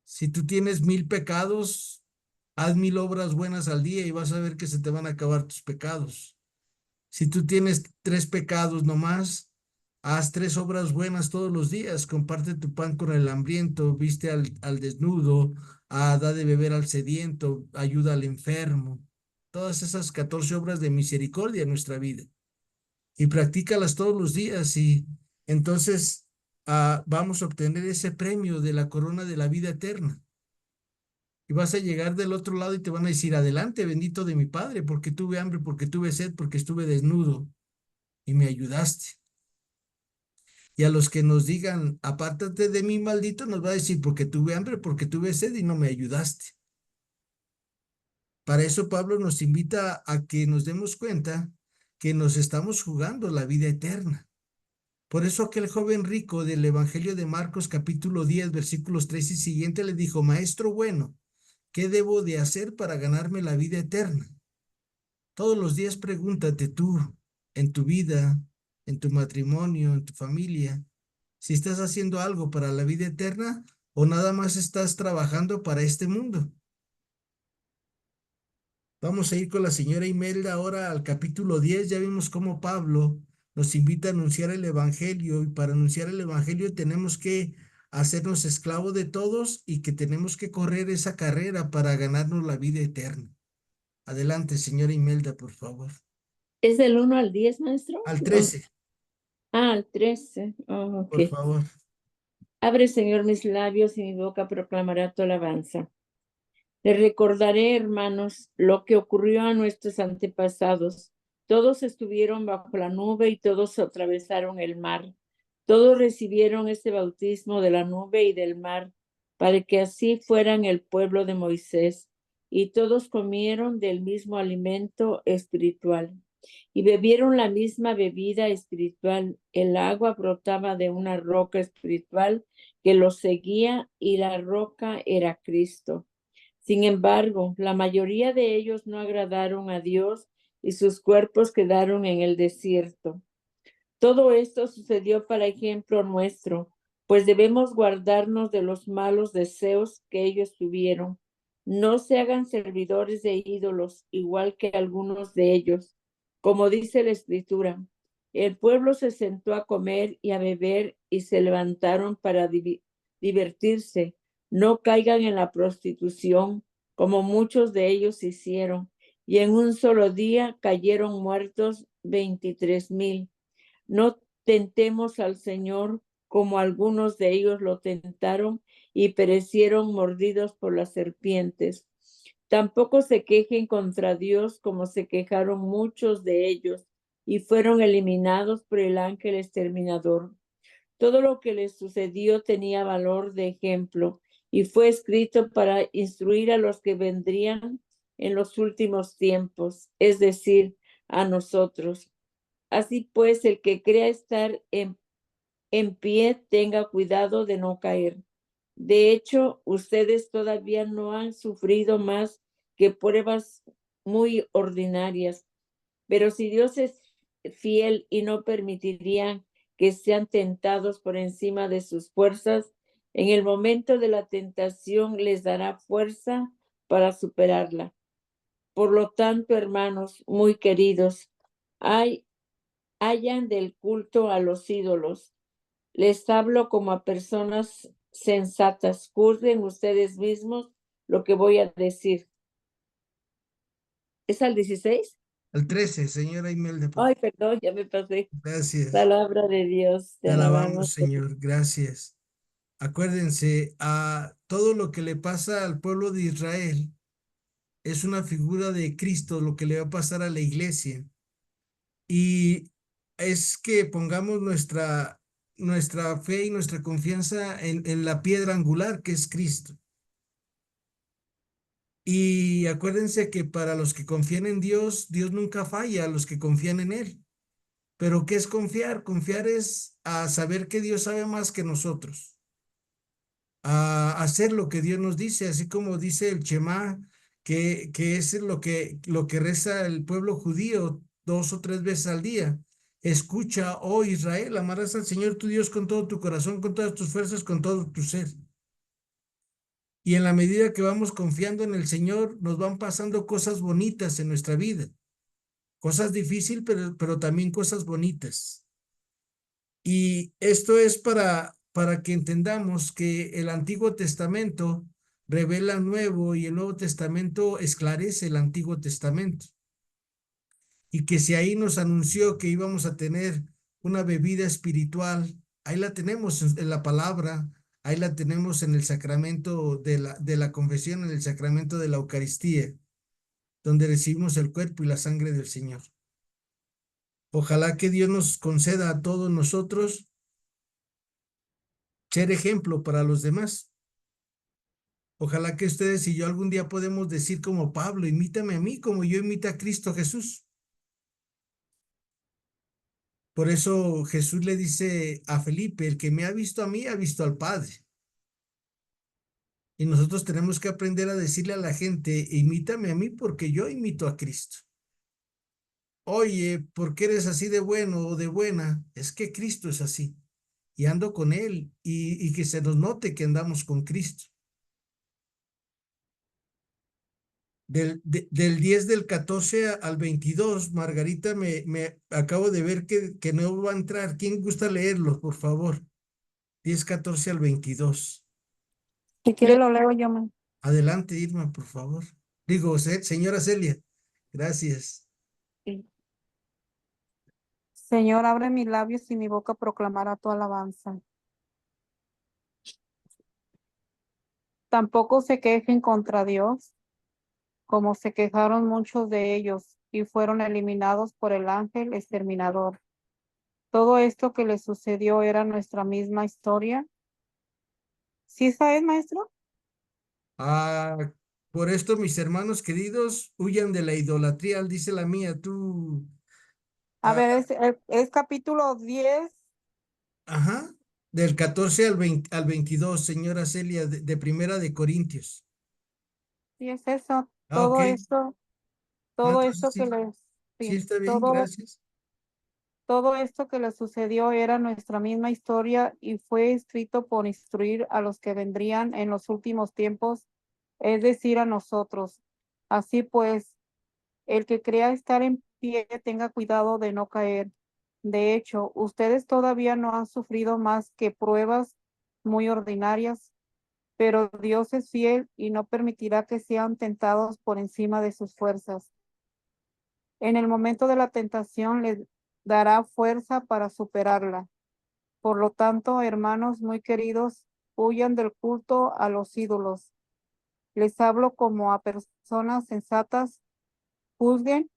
Speaker 1: Si tú tienes 1000 pecados, haz 1000 obras buenas al día y vas a ver que se te van a acabar tus pecados. Si tú tienes 3 pecados nomás, haz 3 obras buenas todos los días. Comparte tu pan con el hambriento, viste al desnudo, da de beber al sediento, ayuda al enfermo. Todas esas 14 obras de misericordia en nuestra vida. Y practícalas todos los días y entonces vamos a obtener ese premio de la corona de la vida eterna. Y vas a llegar del otro lado y te van a decir, adelante, bendito de mi Padre, porque tuve hambre, porque tuve sed, porque estuve desnudo y me ayudaste. Y a los que nos digan, apártate de mí, maldito, nos va a decir, porque tuve hambre, porque tuve sed y no me ayudaste. Para eso Pablo nos invita a que nos demos cuenta que nos estamos jugando la vida eterna. Por eso aquel joven rico del Evangelio de Marcos capítulo 10 versículos 3 y siguiente le dijo, Maestro bueno, ¿qué debo de hacer para ganarme la vida eterna? Todos los días pregúntate tú, en tu vida, en tu matrimonio, en tu familia, si estás haciendo algo para la vida eterna o nada más estás trabajando para este mundo. Vamos a ir con la señora Imelda ahora al capítulo 10. Ya vimos cómo Pablo nos invita a anunciar el evangelio, y para anunciar el evangelio tenemos que hacernos esclavos de todos y que tenemos que correr esa carrera para ganarnos la vida eterna. Adelante, señora Imelda, por favor.
Speaker 4: ¿Es del 1 al 10, maestro?
Speaker 1: Al 13,
Speaker 4: Al 13. Oh, ok.
Speaker 1: por favor.
Speaker 4: Abre, Señor, mis labios y mi boca proclamará tu alabanza. Les recordaré, hermanos, lo que ocurrió a nuestros antepasados. Todos estuvieron bajo la nube y todos atravesaron el mar. Todos recibieron este bautismo de la nube y del mar, para que así fueran el pueblo de Moisés. Y todos comieron del mismo alimento espiritual y bebieron la misma bebida espiritual. El agua brotaba de una roca espiritual que los seguía, y la roca era Cristo. Sin embargo, la mayoría de ellos no agradaron a Dios y sus cuerpos quedaron en el desierto. Todo esto sucedió para ejemplo nuestro, pues debemos guardarnos de los malos deseos que ellos tuvieron. No se hagan servidores de ídolos, igual que algunos de ellos. Como dice la Escritura, el pueblo se sentó a comer y a beber y se levantaron para divertirse. No caigan en la prostitución, como muchos de ellos hicieron, y en un solo día cayeron muertos 23,000. No tentemos al Señor como algunos de ellos lo tentaron y perecieron mordidos por las serpientes. Tampoco se quejen contra Dios como se quejaron muchos de ellos y fueron eliminados por el ángel exterminador. Todo lo que les sucedió tenía valor de ejemplo y fue escrito para instruir a los que vendrían en los últimos tiempos, es decir, a nosotros. Así pues, el que crea estar en pie, tenga cuidado de no caer. De hecho, ustedes todavía no han sufrido más que pruebas muy ordinarias, pero si Dios es fiel y no permitiría que sean tentados por encima de sus fuerzas, en el momento de la tentación les dará fuerza para superarla. Por lo tanto, hermanos muy queridos, hayan del culto a los ídolos. Les hablo como a personas sensatas. Juzguen ustedes mismos lo que voy a decir. ¿Es al 16?
Speaker 1: Al 13, señora Imelda, por
Speaker 4: Ay,
Speaker 1: favor.
Speaker 4: perdón, ya me pasé.
Speaker 1: Gracias.
Speaker 4: Palabra de Dios, te
Speaker 1: Te
Speaker 4: alabamos.
Speaker 1: alabamos, Señor. Gracias. Acuérdense, a todo lo que le pasa al pueblo de Israel es una figura de Cristo, lo que le va a pasar a la iglesia. Y es que pongamos nuestra fe y nuestra confianza en la piedra angular que es Cristo. Y acuérdense que para los que confían en Dios, Dios nunca falla a los que confían en Él. Pero ¿qué es confiar? Confiar es a saber que Dios sabe más que nosotros, a hacer lo que Dios nos dice, así como dice el Shema, que es lo que reza el pueblo judío 2 o 3 veces al día. Escucha, oh Israel, amarás al Señor tu Dios con todo tu corazón, con todas tus fuerzas, con todo tu ser. Y en la medida que vamos confiando en el Señor, nos van pasando cosas bonitas en nuestra vida. Cosas difíciles, pero también cosas bonitas. Y esto es para que entendamos que el Antiguo Testamento revela el Nuevo y el Nuevo Testamento esclarece el Antiguo Testamento. Y que si ahí nos anunció que íbamos a tener una bebida espiritual, ahí la tenemos en la palabra, ahí la tenemos en el sacramento de la confesión, en el sacramento de la Eucaristía, donde recibimos el cuerpo y la sangre del Señor. Ojalá que Dios nos conceda a todos nosotros ser ejemplo para los demás. Ojalá que ustedes y yo algún día podemos decir como Pablo, imítame a mí como yo imito a Cristo Jesús. Por eso Jesús le dice a Felipe, el que me ha visto a mí, ha visto al Padre. Y nosotros tenemos que aprender a decirle a la gente, imítame a mí porque yo imito a Cristo. Oye, ¿por qué eres así de bueno o de buena? Es que Cristo es así. Y ando con Él y que se nos note que andamos con Cristo. Del 10 del 14 al 22, Margarita, me acabo de ver que no va a entrar. ¿Quién gusta leerlo, por favor? 10, 14 al 22.
Speaker 5: Si quiere lo leo yo.
Speaker 1: Adelante, Irma, por favor. Digo, señora Celia. Gracias.
Speaker 5: Sí. Señor, abre mis labios y mi boca proclamará tu alabanza. Tampoco se quejen contra Dios, como se quejaron muchos de ellos y fueron eliminados por el ángel exterminador. Todo esto que les sucedió era nuestra misma historia. ¿Sí sabes, maestro?
Speaker 1: Ah, por esto, mis hermanos queridos, huyan de la idolatría, dice la mía. Tú,
Speaker 5: A
Speaker 1: ah,
Speaker 5: ver, es capítulo 10.
Speaker 1: ajá, del 14 al 22, señora Celia, de Primera de Corintios.
Speaker 5: Sí, es eso.
Speaker 1: Ah, ok. No,
Speaker 5: Todo
Speaker 1: entonces
Speaker 5: esto que
Speaker 1: sí,
Speaker 5: les,
Speaker 1: sí
Speaker 5: sí,
Speaker 1: está bien, gracias.
Speaker 5: todo esto que les sucedió era nuestra misma historia y fue escrito por instruir a los que vendrían en los últimos tiempos, es decir, a nosotros. Así pues, el que crea estar en pie tenga cuidado de no caer. De hecho, ustedes todavía no han sufrido más que pruebas muy ordinarias, pero Dios es fiel y no permitirá que sean tentados por encima de sus fuerzas. En el momento de la tentación les dará fuerza para superarla. Por lo tanto, hermanos muy queridos, huyan del culto a los ídolos. Les hablo como a personas sensatas. Juzguen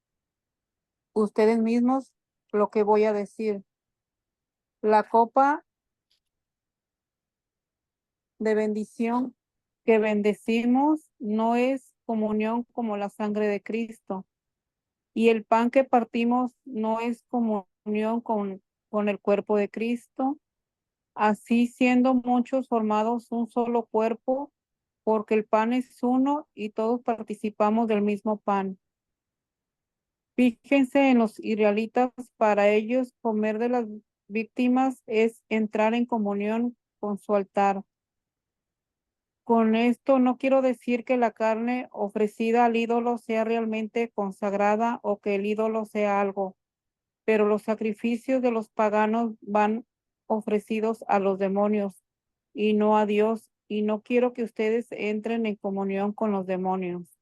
Speaker 5: ustedes mismos lo que voy a decir. La copa de bendición que bendecimos no es comunión como la sangre de Cristo. Y el pan que partimos no es comunión con el cuerpo de Cristo. Así siendo muchos formados un solo cuerpo, porque el pan es uno y todos participamos del mismo pan. Fíjense en los israelitas, para ellos comer de las víctimas es entrar en comunión con su altar. Con esto no quiero decir que la carne ofrecida al ídolo sea realmente consagrada o que el ídolo sea algo, pero los sacrificios de los paganos van ofrecidos a los demonios y no a Dios, y no quiero que ustedes entren en comunión con los demonios.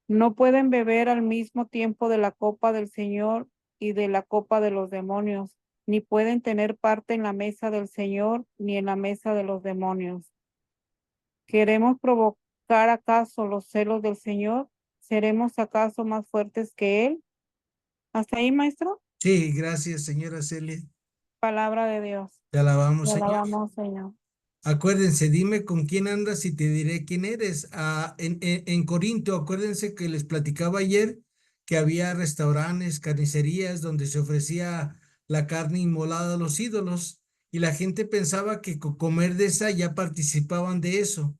Speaker 5: No pueden beber al mismo tiempo de la copa del Señor y de la copa de los demonios, ni pueden tener parte en la mesa del Señor ni en la mesa de los demonios. ¿Queremos provocar acaso los celos del Señor? ¿Seremos acaso más fuertes que Él? ¿Hasta ahí, maestro?
Speaker 1: Sí, gracias, señora Celia.
Speaker 5: Palabra de Dios.
Speaker 1: Te alabamos,
Speaker 5: Te
Speaker 1: Señor.
Speaker 5: alabamos, Señor.
Speaker 1: Acuérdense, dime con quién andas y te diré quién eres. En Corinto, acuérdense que les platicaba ayer que había restaurantes, carnicerías donde se ofrecía la carne inmolada a los ídolos y la gente pensaba que comer de esa ya participaban de eso.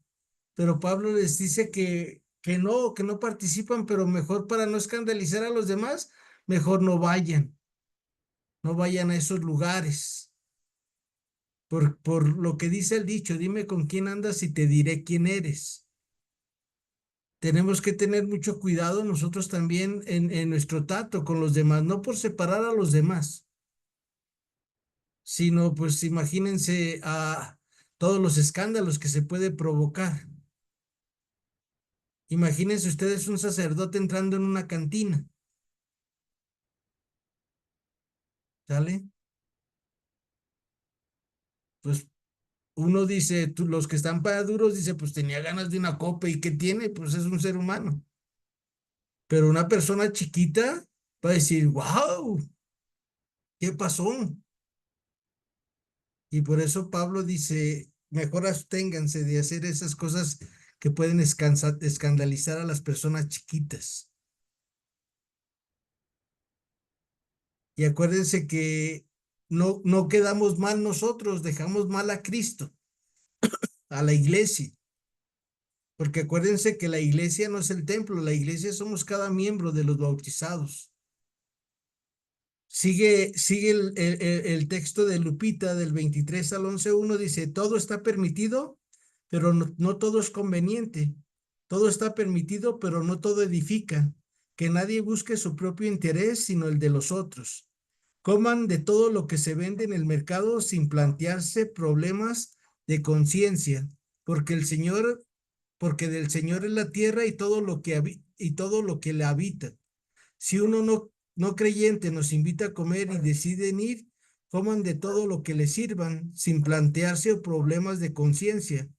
Speaker 1: Pero Pablo les dice que no participan, pero mejor para no escandalizar a los demás, mejor no vayan a esos lugares. Por lo que dice el dicho, dime con quién andas y te diré quién eres. Tenemos que tener mucho cuidado nosotros también en nuestro trato con los demás, no por separar a los demás, sino pues imagínense a todos los escándalos que se puede provocar. Imagínense ustedes un sacerdote entrando en una cantina, ¿sale? Pues uno dice, los que están para duros, dice, pues tenía ganas de una copa y ¿qué tiene? Pues es un ser humano. Pero una persona chiquita va a decir, wow, ¿qué pasó? Y por eso Pablo dice, mejor absténganse de hacer esas cosas que pueden escandalizar a las personas chiquitas. Y acuérdense que no quedamos mal nosotros, dejamos mal a Cristo, a la iglesia. Porque acuérdense que la iglesia no es el templo, la iglesia somos cada miembro de los bautizados. Sigue el texto de Lupita del 23 al 11:1, dice, todo está permitido, pero no todo es conveniente. Todo está permitido, pero no todo edifica. Que nadie busque su propio interés, sino el de los otros. Coman de todo lo que se vende en el mercado sin plantearse problemas de conciencia, porque del Señor es la tierra y todo lo que le habita. Si uno no creyente nos invita a comer y deciden ir, coman de todo lo que les sirvan, sin plantearse problemas de conciencia.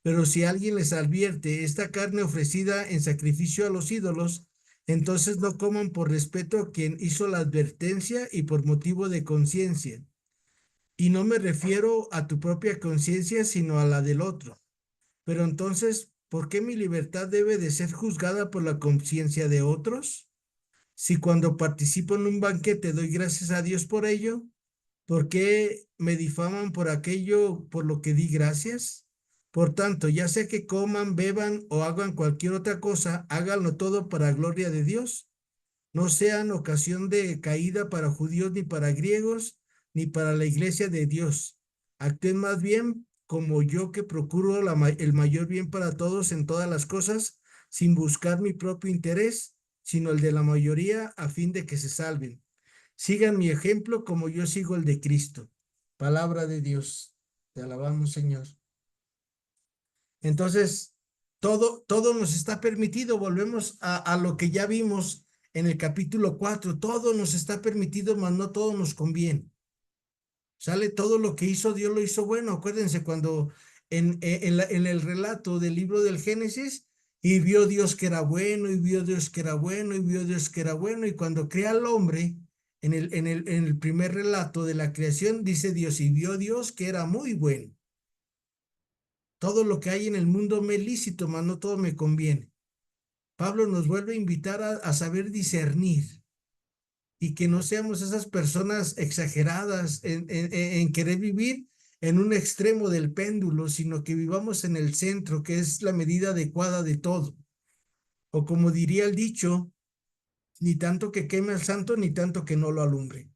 Speaker 1: Pero si alguien les advierte esta carne ofrecida en sacrificio a los ídolos, entonces no coman por respeto a quien hizo la advertencia y por motivo de conciencia. Y no me refiero a tu propia conciencia, sino a la del otro. Pero entonces, ¿por qué mi libertad debe de ser juzgada por la conciencia de otros? Si cuando participo en un banquete doy gracias a Dios por ello, ¿por qué me difaman por aquello por lo que di gracias? Por tanto, ya sea que coman, beban o hagan cualquier otra cosa, háganlo todo para gloria de Dios. No sean ocasión de caída para judíos ni para griegos, ni para la iglesia de Dios. Actúen más bien como yo, que procuro el mayor bien para todos en todas las cosas, sin buscar mi propio interés, sino el de la mayoría, a fin de que se salven. Sigan mi ejemplo como yo sigo el de Cristo. Palabra de Dios. Te alabamos, Señor. Entonces, todo nos está permitido. Volvemos a lo que ya vimos en el capítulo 4. Todo nos está permitido, mas no todo nos conviene. Sale todo lo que hizo Dios, lo hizo bueno. Acuérdense cuando en el relato del libro del Génesis, y vio Dios que era bueno, y vio Dios que era bueno, y vio Dios que era bueno. Y cuando crea al hombre, en el primer relato de la creación, dice Dios, y vio Dios que era muy bueno. Todo lo que hay en el mundo me es lícito, mas no todo me conviene. Pablo nos vuelve a invitar a saber discernir y que no seamos esas personas exageradas en querer vivir en un extremo del péndulo, sino que vivamos en el centro, que es la medida adecuada de todo. O como diría el dicho, ni tanto que queme al santo, ni tanto que no lo alumbre.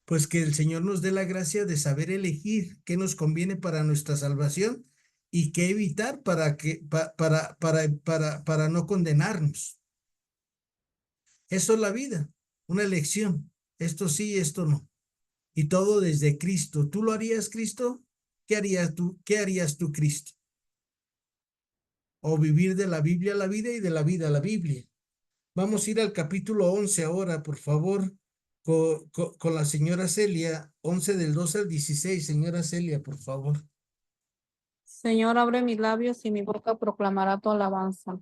Speaker 1: Pues que el Señor nos dé la gracia de saber elegir qué nos conviene para nuestra salvación y qué evitar para no condenarnos. Eso es la vida, una elección. Esto sí, esto no. Y todo desde Cristo. ¿Tú lo harías, Cristo? ¿Qué harías tú? ¿Qué harías tú, Cristo? O vivir de la Biblia a la vida y de la vida a la Biblia. Vamos a ir al capítulo 11 ahora, por favor, con la señora Celia, 11 del 12 al 16. Señora Celia, por favor.
Speaker 5: Señor, abre mis labios y mi boca proclamará tu alabanza.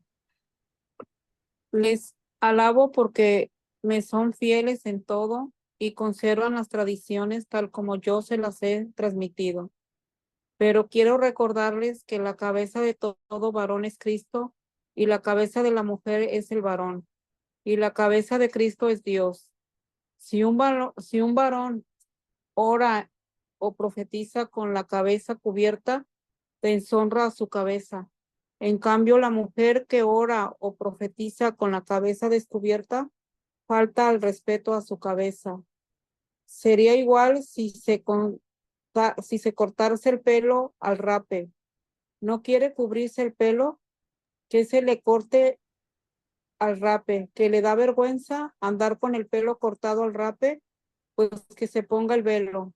Speaker 5: Les alabo porque me son fieles en todo y conservan las tradiciones tal como yo se las he transmitido. Pero quiero recordarles que la cabeza de todo varón es Cristo, y la cabeza de la mujer es el varón, y la cabeza de Cristo es Dios. Si un varón ora o profetiza con la cabeza cubierta, deshonra a su cabeza. En cambio, la mujer que ora o profetiza con la cabeza descubierta, falta al respeto a su cabeza. Sería igual si se cortarse el pelo al rape. ¿No quiere cubrirse el pelo? Que se le corte al rape. ¿Que le da vergüenza andar con el pelo cortado al rape? Pues que se ponga el velo.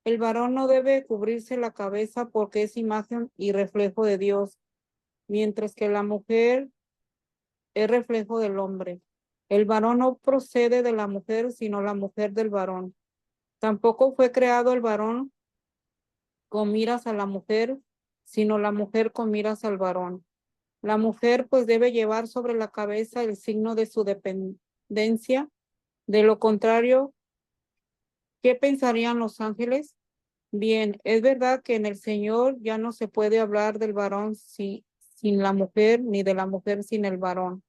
Speaker 5: El varón no debe cubrirse la cabeza porque es imagen y reflejo de Dios, mientras que la mujer es reflejo del hombre. El varón no procede de la mujer, sino la mujer del varón. Tampoco fue creado el varón con miras a la mujer, sino la mujer con miras al varón. La mujer pues debe llevar sobre la cabeza el signo de su dependencia. De lo contrario, ¿qué pensarían los ángeles? Bien, es verdad que en el Señor ya no se puede hablar del varón sin la mujer, ni de la mujer sin el varón.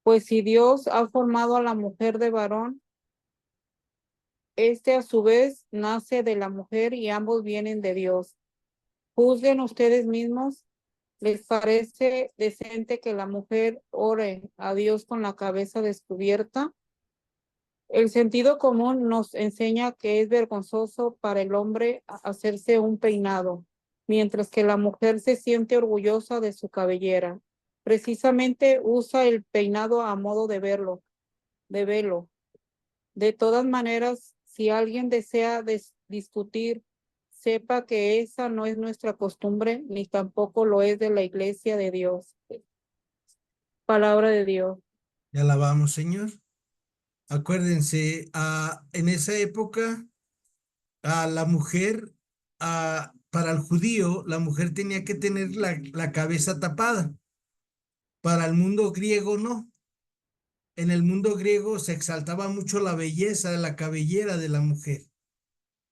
Speaker 5: Pues si Dios ha formado a la mujer de varón, este a su vez nace de la mujer y ambos vienen de Dios. Juzguen ustedes mismos. ¿Les parece decente que la mujer ore a Dios con la cabeza descubierta? El sentido común nos enseña que es vergonzoso para el hombre hacerse un peinado. mientras que la mujer se siente orgullosa de su cabellera. Precisamente usa el peinado a modo de velo. De todas maneras, si alguien desea discutir, sepa que esa no es nuestra costumbre, ni tampoco lo es de la iglesia de Dios. Palabra de Dios.
Speaker 1: Te alabamos, Señor. Acuérdense, en esa época, a la mujer, para el judío, la mujer tenía que tener la cabeza tapada. Para el mundo griego, no. En el mundo griego se exaltaba mucho la belleza de la cabellera de la mujer.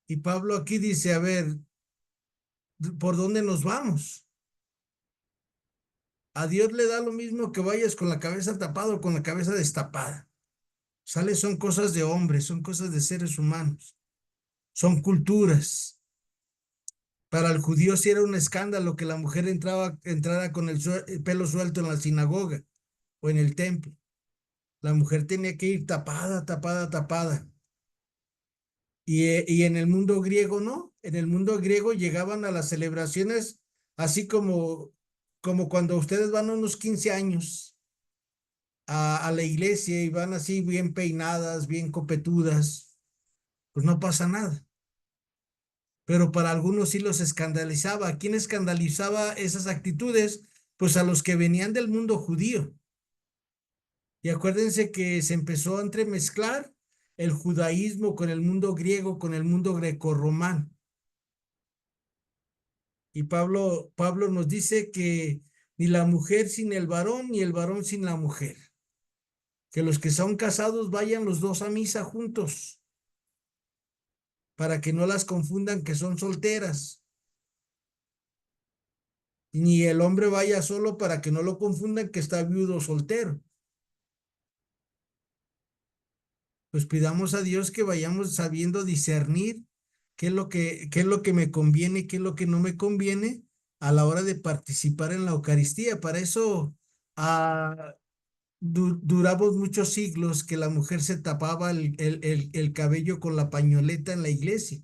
Speaker 1: Y Pablo aquí dice, a ver, ¿por dónde nos vamos? A Dios le da lo mismo que vayas con la cabeza tapada o con la cabeza destapada. Sale, son cosas de hombres, son cosas de seres humanos, son culturas. Para el judío sí era un escándalo que la mujer entrara con el pelo suelto en la sinagoga o en el templo. La mujer tenía que ir tapada, tapada, tapada. Y en el mundo griego no. En el mundo griego llegaban a las celebraciones así como cuando ustedes van a unos 15 años a la iglesia y van así bien peinadas, bien copetudas, pues no pasa nada. Pero para algunos sí los escandalizaba. ¿A quién escandalizaba esas actitudes? Pues a los que venían del mundo judío. Y acuérdense que se empezó a entremezclar el judaísmo con el mundo griego, con el mundo grecorromano. Y Pablo nos dice que ni la mujer sin el varón, ni el varón sin la mujer. Que los que son casados vayan los dos a misa juntos, para que no las confundan que son solteras. Ni el hombre vaya solo para que no lo confundan que está viudo o soltero. Pues pidamos a Dios que vayamos sabiendo discernir qué es lo que me conviene y qué es lo que no me conviene a la hora de participar en la Eucaristía. Para eso duramos muchos siglos que la mujer se tapaba el cabello con la pañoleta en la iglesia.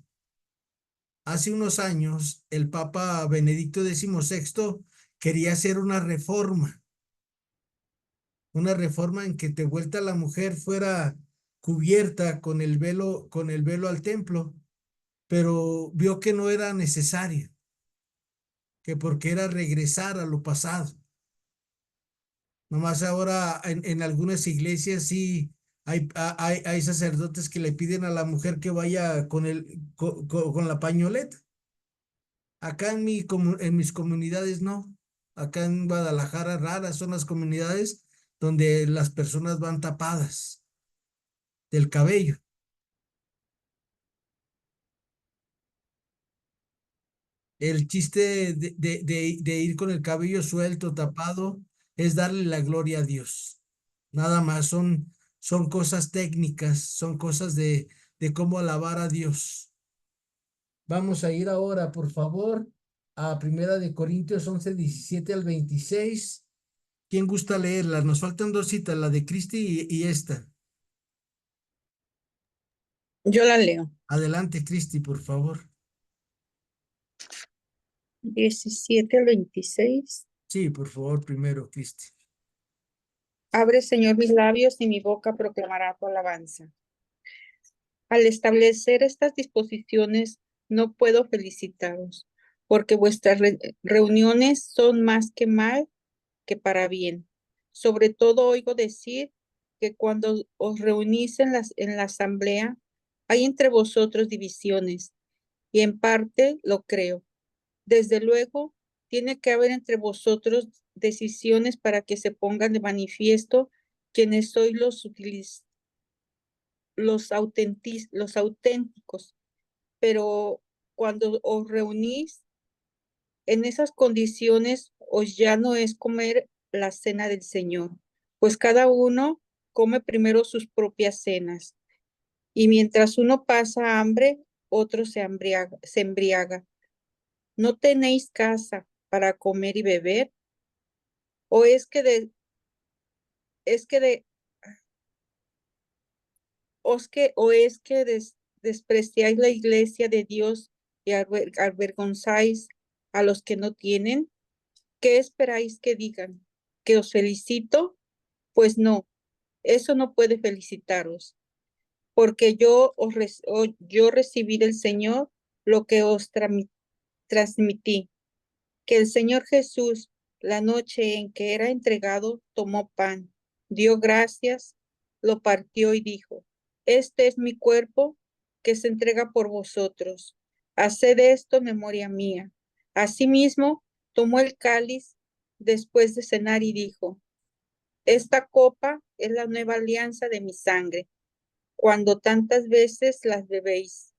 Speaker 1: Hace unos años, el Papa Benedicto XVI quería hacer una reforma en que de vuelta la mujer fuera cubierta con el velo al templo, pero vio que no era necesario, que porque era regresar a lo pasado. Nomás ahora en algunas iglesias sí hay sacerdotes que le piden a la mujer que vaya con la pañoleta. Acá en mis comunidades no. Acá en Guadalajara raras son las comunidades donde las personas van tapadas del cabello. El chiste de ir con el cabello suelto, tapado, es darle la gloria a Dios. Nada más, son cosas técnicas, son cosas de cómo alabar a Dios. Vamos a ir ahora, por favor, a Primera de Corintios 11, 17 al 26. ¿Quién gusta leerla? Nos faltan dos citas, la de Cristi y esta.
Speaker 6: Yo la leo.
Speaker 1: Adelante, Cristi, por favor.
Speaker 6: 17 al 26.
Speaker 1: Sí, por favor, primero, Cristi.
Speaker 6: Abre, Señor, mis labios y mi boca proclamará tu alabanza. Al establecer estas disposiciones, no puedo felicitaros, porque vuestras reuniones son más que mal que para bien. Sobre todo oigo decir que cuando os reunís en la asamblea, hay entre vosotros divisiones, y en parte lo creo. Desde luego, tiene que haber entre vosotros decisiones para que se pongan de manifiesto quienes sois los auténticos. Pero cuando os reunís en esas condiciones, os ya no es comer la cena del Señor, pues cada uno come primero sus propias cenas. Y mientras uno pasa hambre, otro se embriaga. ¿No tenéis casa para comer y beber? ¿O es que de, es que de, os que, o es que despreciáis la iglesia de Dios y avergonzáis a los que no tienen? ¿Qué esperáis que digan? ¿Que os felicito? Pues no, eso no puede felicitaros, porque yo recibí del Señor lo que os transmití, que el Señor Jesús, la noche en que era entregado, tomó pan, dio gracias, lo partió y dijo: este es mi cuerpo que se entrega por vosotros. Haced esto en memoria mía. Asimismo, tomó el cáliz después de cenar y dijo: esta copa es la nueva alianza de mi sangre. Cuando tantas veces las bebéis,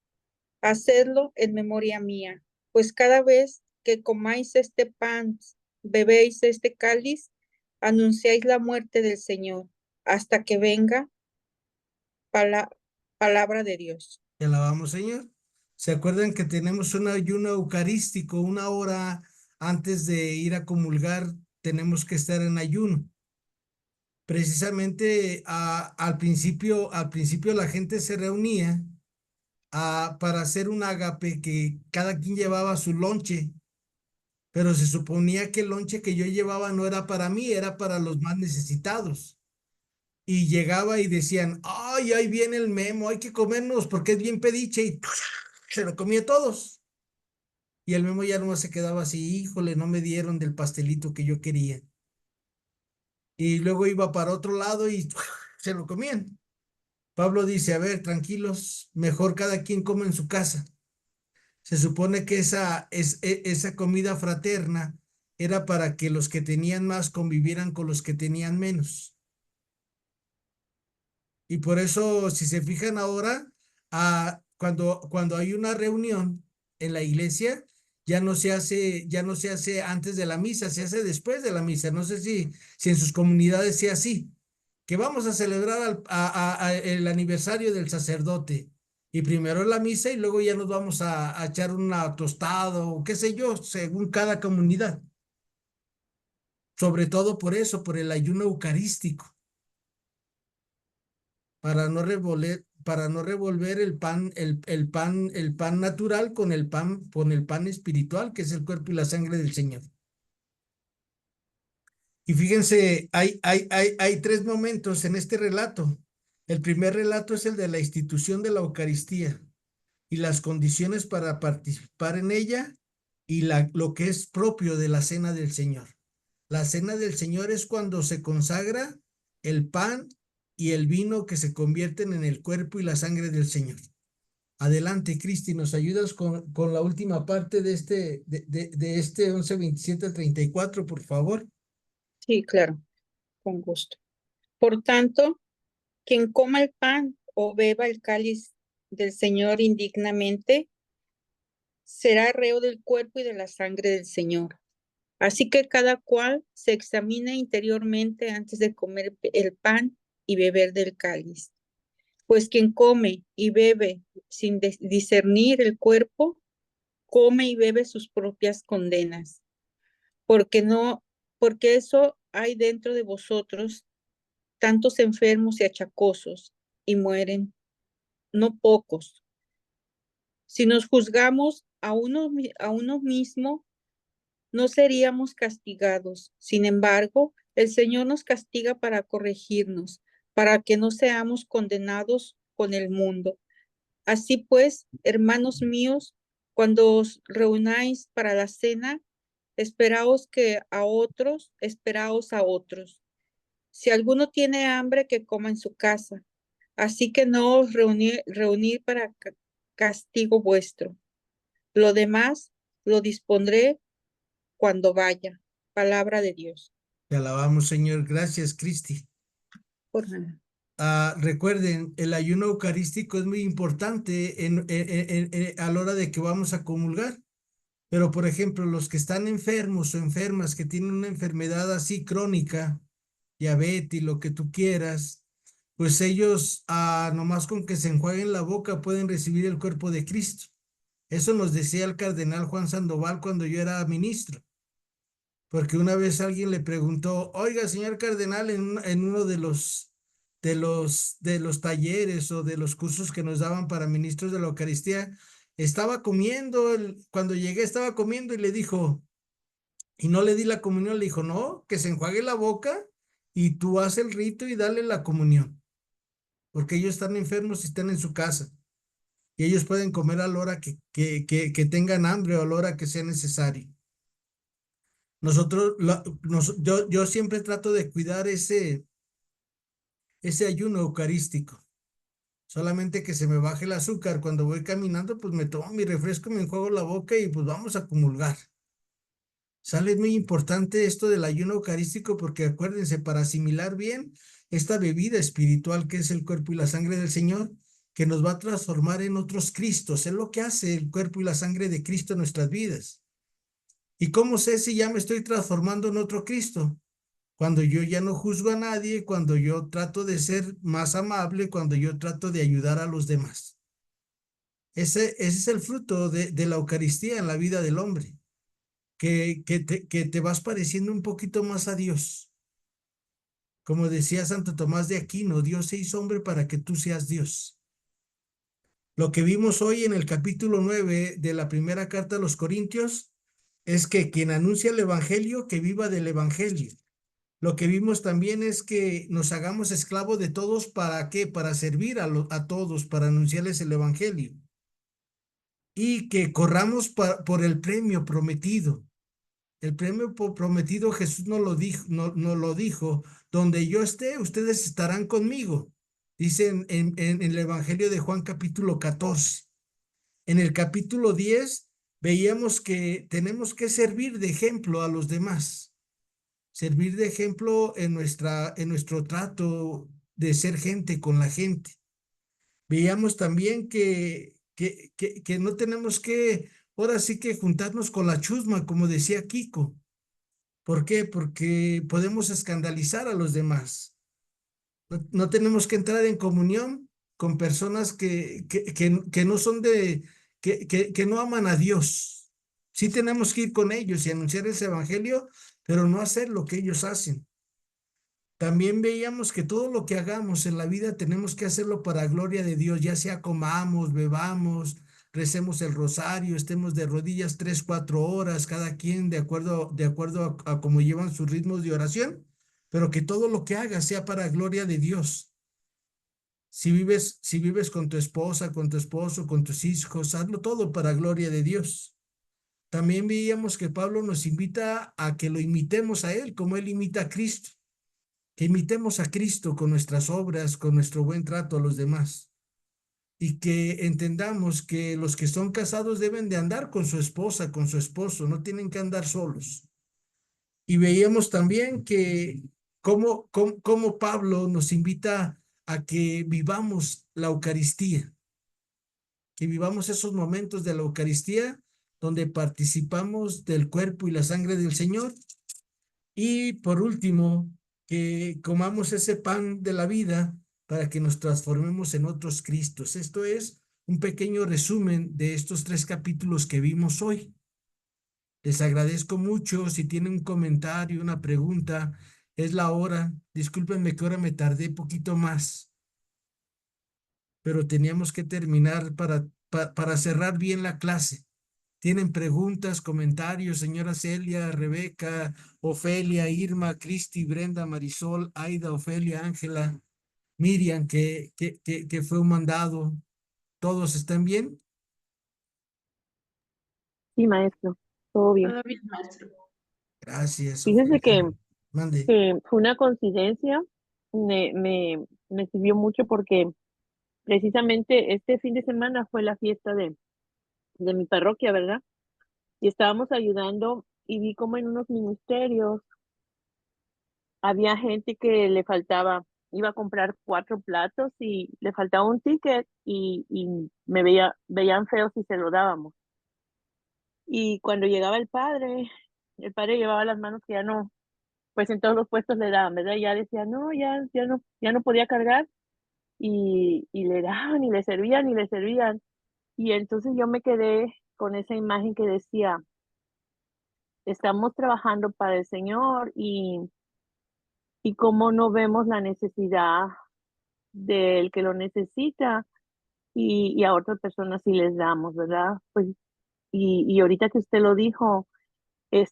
Speaker 6: hacedlo en memoria mía, pues cada vez que comáis este pan, bebéis este cáliz, anunciáis la muerte del Señor hasta que venga. Palabra de Dios.
Speaker 1: Te alabamos, Señor. ¿Se acuerdan que tenemos un ayuno eucarístico? 1 hora antes de ir a comulgar, tenemos que estar en ayuno. Precisamente al principio la gente se reunía para hacer un ágape, que cada quien llevaba su lonche, pero se suponía que el lonche que yo llevaba no era para mí, era para los más necesitados. Y llegaba y decían: ay, ahí viene el Memo, hay que comernos porque es bien pediche, y se lo comía todos. Y el Memo ya no se quedaba así: híjole, no me dieron del pastelito que yo quería. Y luego iba para otro lado y se lo comían. Pablo dice: a ver, tranquilos, mejor cada quien come en su casa. Se supone que esa comida fraterna era para que los que tenían más convivieran con los que tenían menos. Y por eso, si se fijan ahora, cuando hay una reunión en la iglesia, ya no se hace antes de la misa, se hace después de la misa. No sé si en sus comunidades sea así, que vamos a celebrar el aniversario del sacerdote. Y primero la misa y luego ya nos vamos a echar una tostada o qué sé yo, según cada comunidad. Sobre todo por eso, por el ayuno eucarístico, para no revolver el pan natural con el pan espiritual, que es el cuerpo y la sangre del Señor. Y fíjense, hay 3 momentos en este relato. El primer relato es el de la institución de la Eucaristía y las condiciones para participar en ella, y lo que es propio de la cena del Señor. La cena del Señor es cuando se consagra el pan y el vino, que se convierten en el cuerpo y la sangre del Señor. Adelante, Cristi, ¿nos ayudas con la última parte de este 11:27-34, por favor?
Speaker 6: Sí, claro, con gusto. Por tanto, quien coma el pan o beba el cáliz del Señor indignamente, será reo del cuerpo y de la sangre del Señor. Así que cada cual se examine interiormente antes de comer el pan y beber del cáliz. Pues quien come y bebe sin discernir el cuerpo, come y bebe sus propias condenas. Porque eso hay dentro de vosotros, tantos enfermos y achacosos, y mueren, no pocos. Si nos juzgamos a uno mismo, no seríamos castigados. Sin embargo, el Señor nos castiga para corregirnos, para que no seamos condenados con el mundo. Así pues, hermanos míos, cuando os reunáis para la cena, esperaos a otros. Si alguno tiene hambre, que coma en su casa. Así que no os reunir para castigo vuestro. Lo demás lo dispondré cuando vaya. Palabra de Dios.
Speaker 1: Te alabamos, Señor. Gracias, Cristi.
Speaker 6: Por nada.
Speaker 1: Recuerden, el ayuno eucarístico es muy importante a la hora de que vamos a comulgar. Pero, por ejemplo, los que están enfermos o enfermas, que tienen una enfermedad así crónica, diabetes, lo que tú quieras, pues ellos, nomás con que se enjuaguen la boca, pueden recibir el cuerpo de Cristo. Eso nos decía el cardenal Juan Sandoval cuando yo era ministro. Porque una vez alguien le preguntó: oiga, señor cardenal, en uno de los talleres o de los cursos que nos daban para ministros de la Eucaristía, estaba comiendo, cuando llegué estaba comiendo y le dijo, y no le di la comunión, le dijo, no, que se enjuague la boca y tú haz el rito y dale la comunión, porque ellos están enfermos y están en su casa y ellos pueden comer a la hora que tengan hambre o a la hora que sea necesario. Nosotros, yo siempre trato de cuidar ese ayuno eucarístico. Solamente que se me baje el azúcar. Cuando voy caminando, pues me tomo mi refresco, me enjuago la boca y pues vamos a comulgar. Sale muy importante esto del ayuno eucarístico porque acuérdense, para asimilar bien esta bebida espiritual que es el cuerpo y la sangre del Señor, que nos va a transformar en otros Cristos. Es lo que hace el cuerpo y la sangre de Cristo en nuestras vidas. ¿Y cómo sé si ya me estoy transformando en otro Cristo? Cuando yo ya no juzgo a nadie, cuando yo trato de ser más amable, cuando yo trato de ayudar a los demás. Ese es el fruto de la Eucaristía en la vida del hombre, que te vas pareciendo un poquito más a Dios. Como decía Santo Tomás de Aquino, Dios se hizo hombre para que tú seas Dios. Lo que vimos hoy en el capítulo 9 de la primera carta a los Corintios es que quien anuncia el Evangelio, que viva del Evangelio. Lo que vimos también es que nos hagamos esclavos de todos. ¿Para qué? Para servir a todos, para anunciarles el Evangelio. Y que corramos por el premio prometido. El premio prometido Jesús nos lo dijo, no lo dijo. Donde yo esté, ustedes estarán conmigo. Dice en el Evangelio de Juan capítulo 14. En el capítulo 10 veíamos que tenemos que servir de ejemplo a los demás. Servir de ejemplo en nuestro trato de ser gente con la gente. Veíamos también que no tenemos que, ahora sí que juntarnos con la chusma, como decía Kiko. ¿Por qué? Porque podemos escandalizar a los demás. No tenemos que entrar en comunión con personas que no son que no aman a Dios. Sí tenemos que ir con ellos y anunciar ese evangelio, pero no hacer lo que ellos hacen. También veíamos que todo lo que hagamos en la vida tenemos que hacerlo para gloria de Dios, ya sea comamos, bebamos, recemos el rosario, estemos de rodillas 3, 4 horas, cada quien de acuerdo a cómo llevan sus ritmos de oración, pero que todo lo que hagas sea para gloria de Dios. Si vives con tu esposa, con tu esposo, con tus hijos, hazlo todo para gloria de Dios. También veíamos que Pablo nos invita a que lo imitemos a él, como él imita a Cristo. Que imitemos a Cristo con nuestras obras, con nuestro buen trato a los demás. Y que entendamos que los que son casados deben de andar con su esposa, con su esposo, no tienen que andar solos. Y veíamos también que cómo Pablo nos invita a que vivamos la Eucaristía, que vivamos esos momentos de la Eucaristía donde participamos del cuerpo y la sangre del Señor. Y por último, que comamos ese pan de la vida para que nos transformemos en otros Cristos. Esto es un pequeño resumen de estos 3 capítulos que vimos hoy. Les agradezco mucho. Si tienen un comentario, una pregunta, es la hora. Discúlpenme que ahora me tardé poquito más, pero teníamos que terminar para cerrar bien la clase. ¿Tienen preguntas, comentarios, señora Celia, Rebeca, Ofelia, Irma, Cristi, Brenda, Marisol, Aida, Ofelia, Ángela, Miriam, que fue un mandado? ¿Todos están bien?
Speaker 2: Sí, maestro, todo bien.
Speaker 7: Todo bien, maestro.
Speaker 1: Gracias,
Speaker 2: Fíjese
Speaker 1: Ofelia. Mande.
Speaker 2: que fue una coincidencia, me sirvió mucho porque precisamente este fin de semana fue la fiesta de mi parroquia, ¿verdad? Y estábamos ayudando y vi como en unos ministerios había gente que le faltaba, iba a comprar 4 platos y le faltaba un ticket y veían feo si se lo dábamos. Y cuando llegaba el padre llevaba las manos que ya no, pues en todos los puestos le daban, ¿verdad? Y ya decía, no, ya no podía cargar y le daban y le servían y le servían. Y entonces yo me quedé con esa imagen que decía, estamos trabajando para el Señor y cómo no vemos la necesidad del que lo necesita y a otras personas sí les damos, ¿verdad? Pues, y ahorita que usted lo dijo,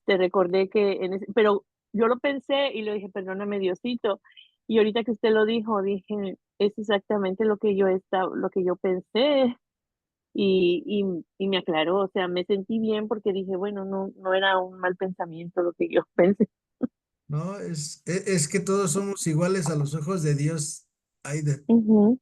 Speaker 2: recordé que, pero yo lo pensé y le dije, perdóname Diosito, y ahorita que usted lo dijo, dije, es exactamente lo que yo pensé, y me aclaró, o sea, me sentí bien porque dije, bueno, no era un mal pensamiento lo que yo pensé.
Speaker 1: No, es que todos somos iguales a los ojos de Dios. Aida.
Speaker 2: Ujú,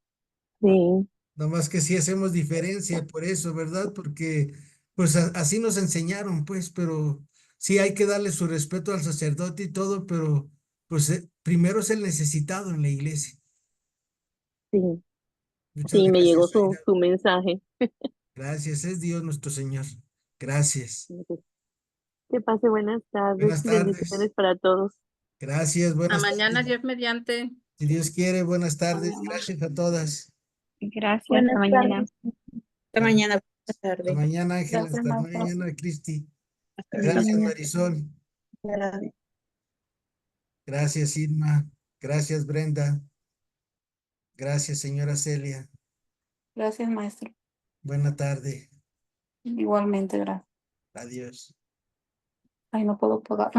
Speaker 2: sí,
Speaker 1: Nada más que sí hacemos diferencia por eso, ¿verdad? Porque pues así nos enseñaron, pues, pero sí hay que darle su respeto al sacerdote y todo, pero pues primero es el necesitado en la iglesia.
Speaker 2: sí,
Speaker 1: Muchas
Speaker 2: sí, me llegó
Speaker 1: gracias, Aida.
Speaker 2: su mensaje.
Speaker 1: Gracias, es Dios nuestro Señor. Gracias.
Speaker 2: Que pase buenas tardes
Speaker 1: Buenas
Speaker 2: y
Speaker 1: tardes.
Speaker 2: bendiciones para todos.
Speaker 1: Gracias,
Speaker 3: A
Speaker 1: buenas
Speaker 3: mañana,
Speaker 1: tardes.
Speaker 3: Dios mediante.
Speaker 1: Si Dios quiere, buenas tardes. Gracias a todas.
Speaker 5: Gracias, hasta
Speaker 6: Buenas
Speaker 5: mañana.
Speaker 6: tardes. Hasta mañana. Buenas
Speaker 1: Hasta
Speaker 6: tardes.
Speaker 1: mañana, Ángela.
Speaker 5: Gracias,
Speaker 1: Hasta
Speaker 5: maestro.
Speaker 1: mañana, Cristi.
Speaker 6: Hasta
Speaker 1: Gracias,
Speaker 6: mañana.
Speaker 1: Marisol.
Speaker 6: Gracias.
Speaker 1: Gracias, Irma. Gracias, Brenda. Gracias, señora Celia.
Speaker 5: Gracias, maestro.
Speaker 1: Buena tarde.
Speaker 5: Igualmente, gracias.
Speaker 1: Adiós.
Speaker 5: Ay, no puedo pagar.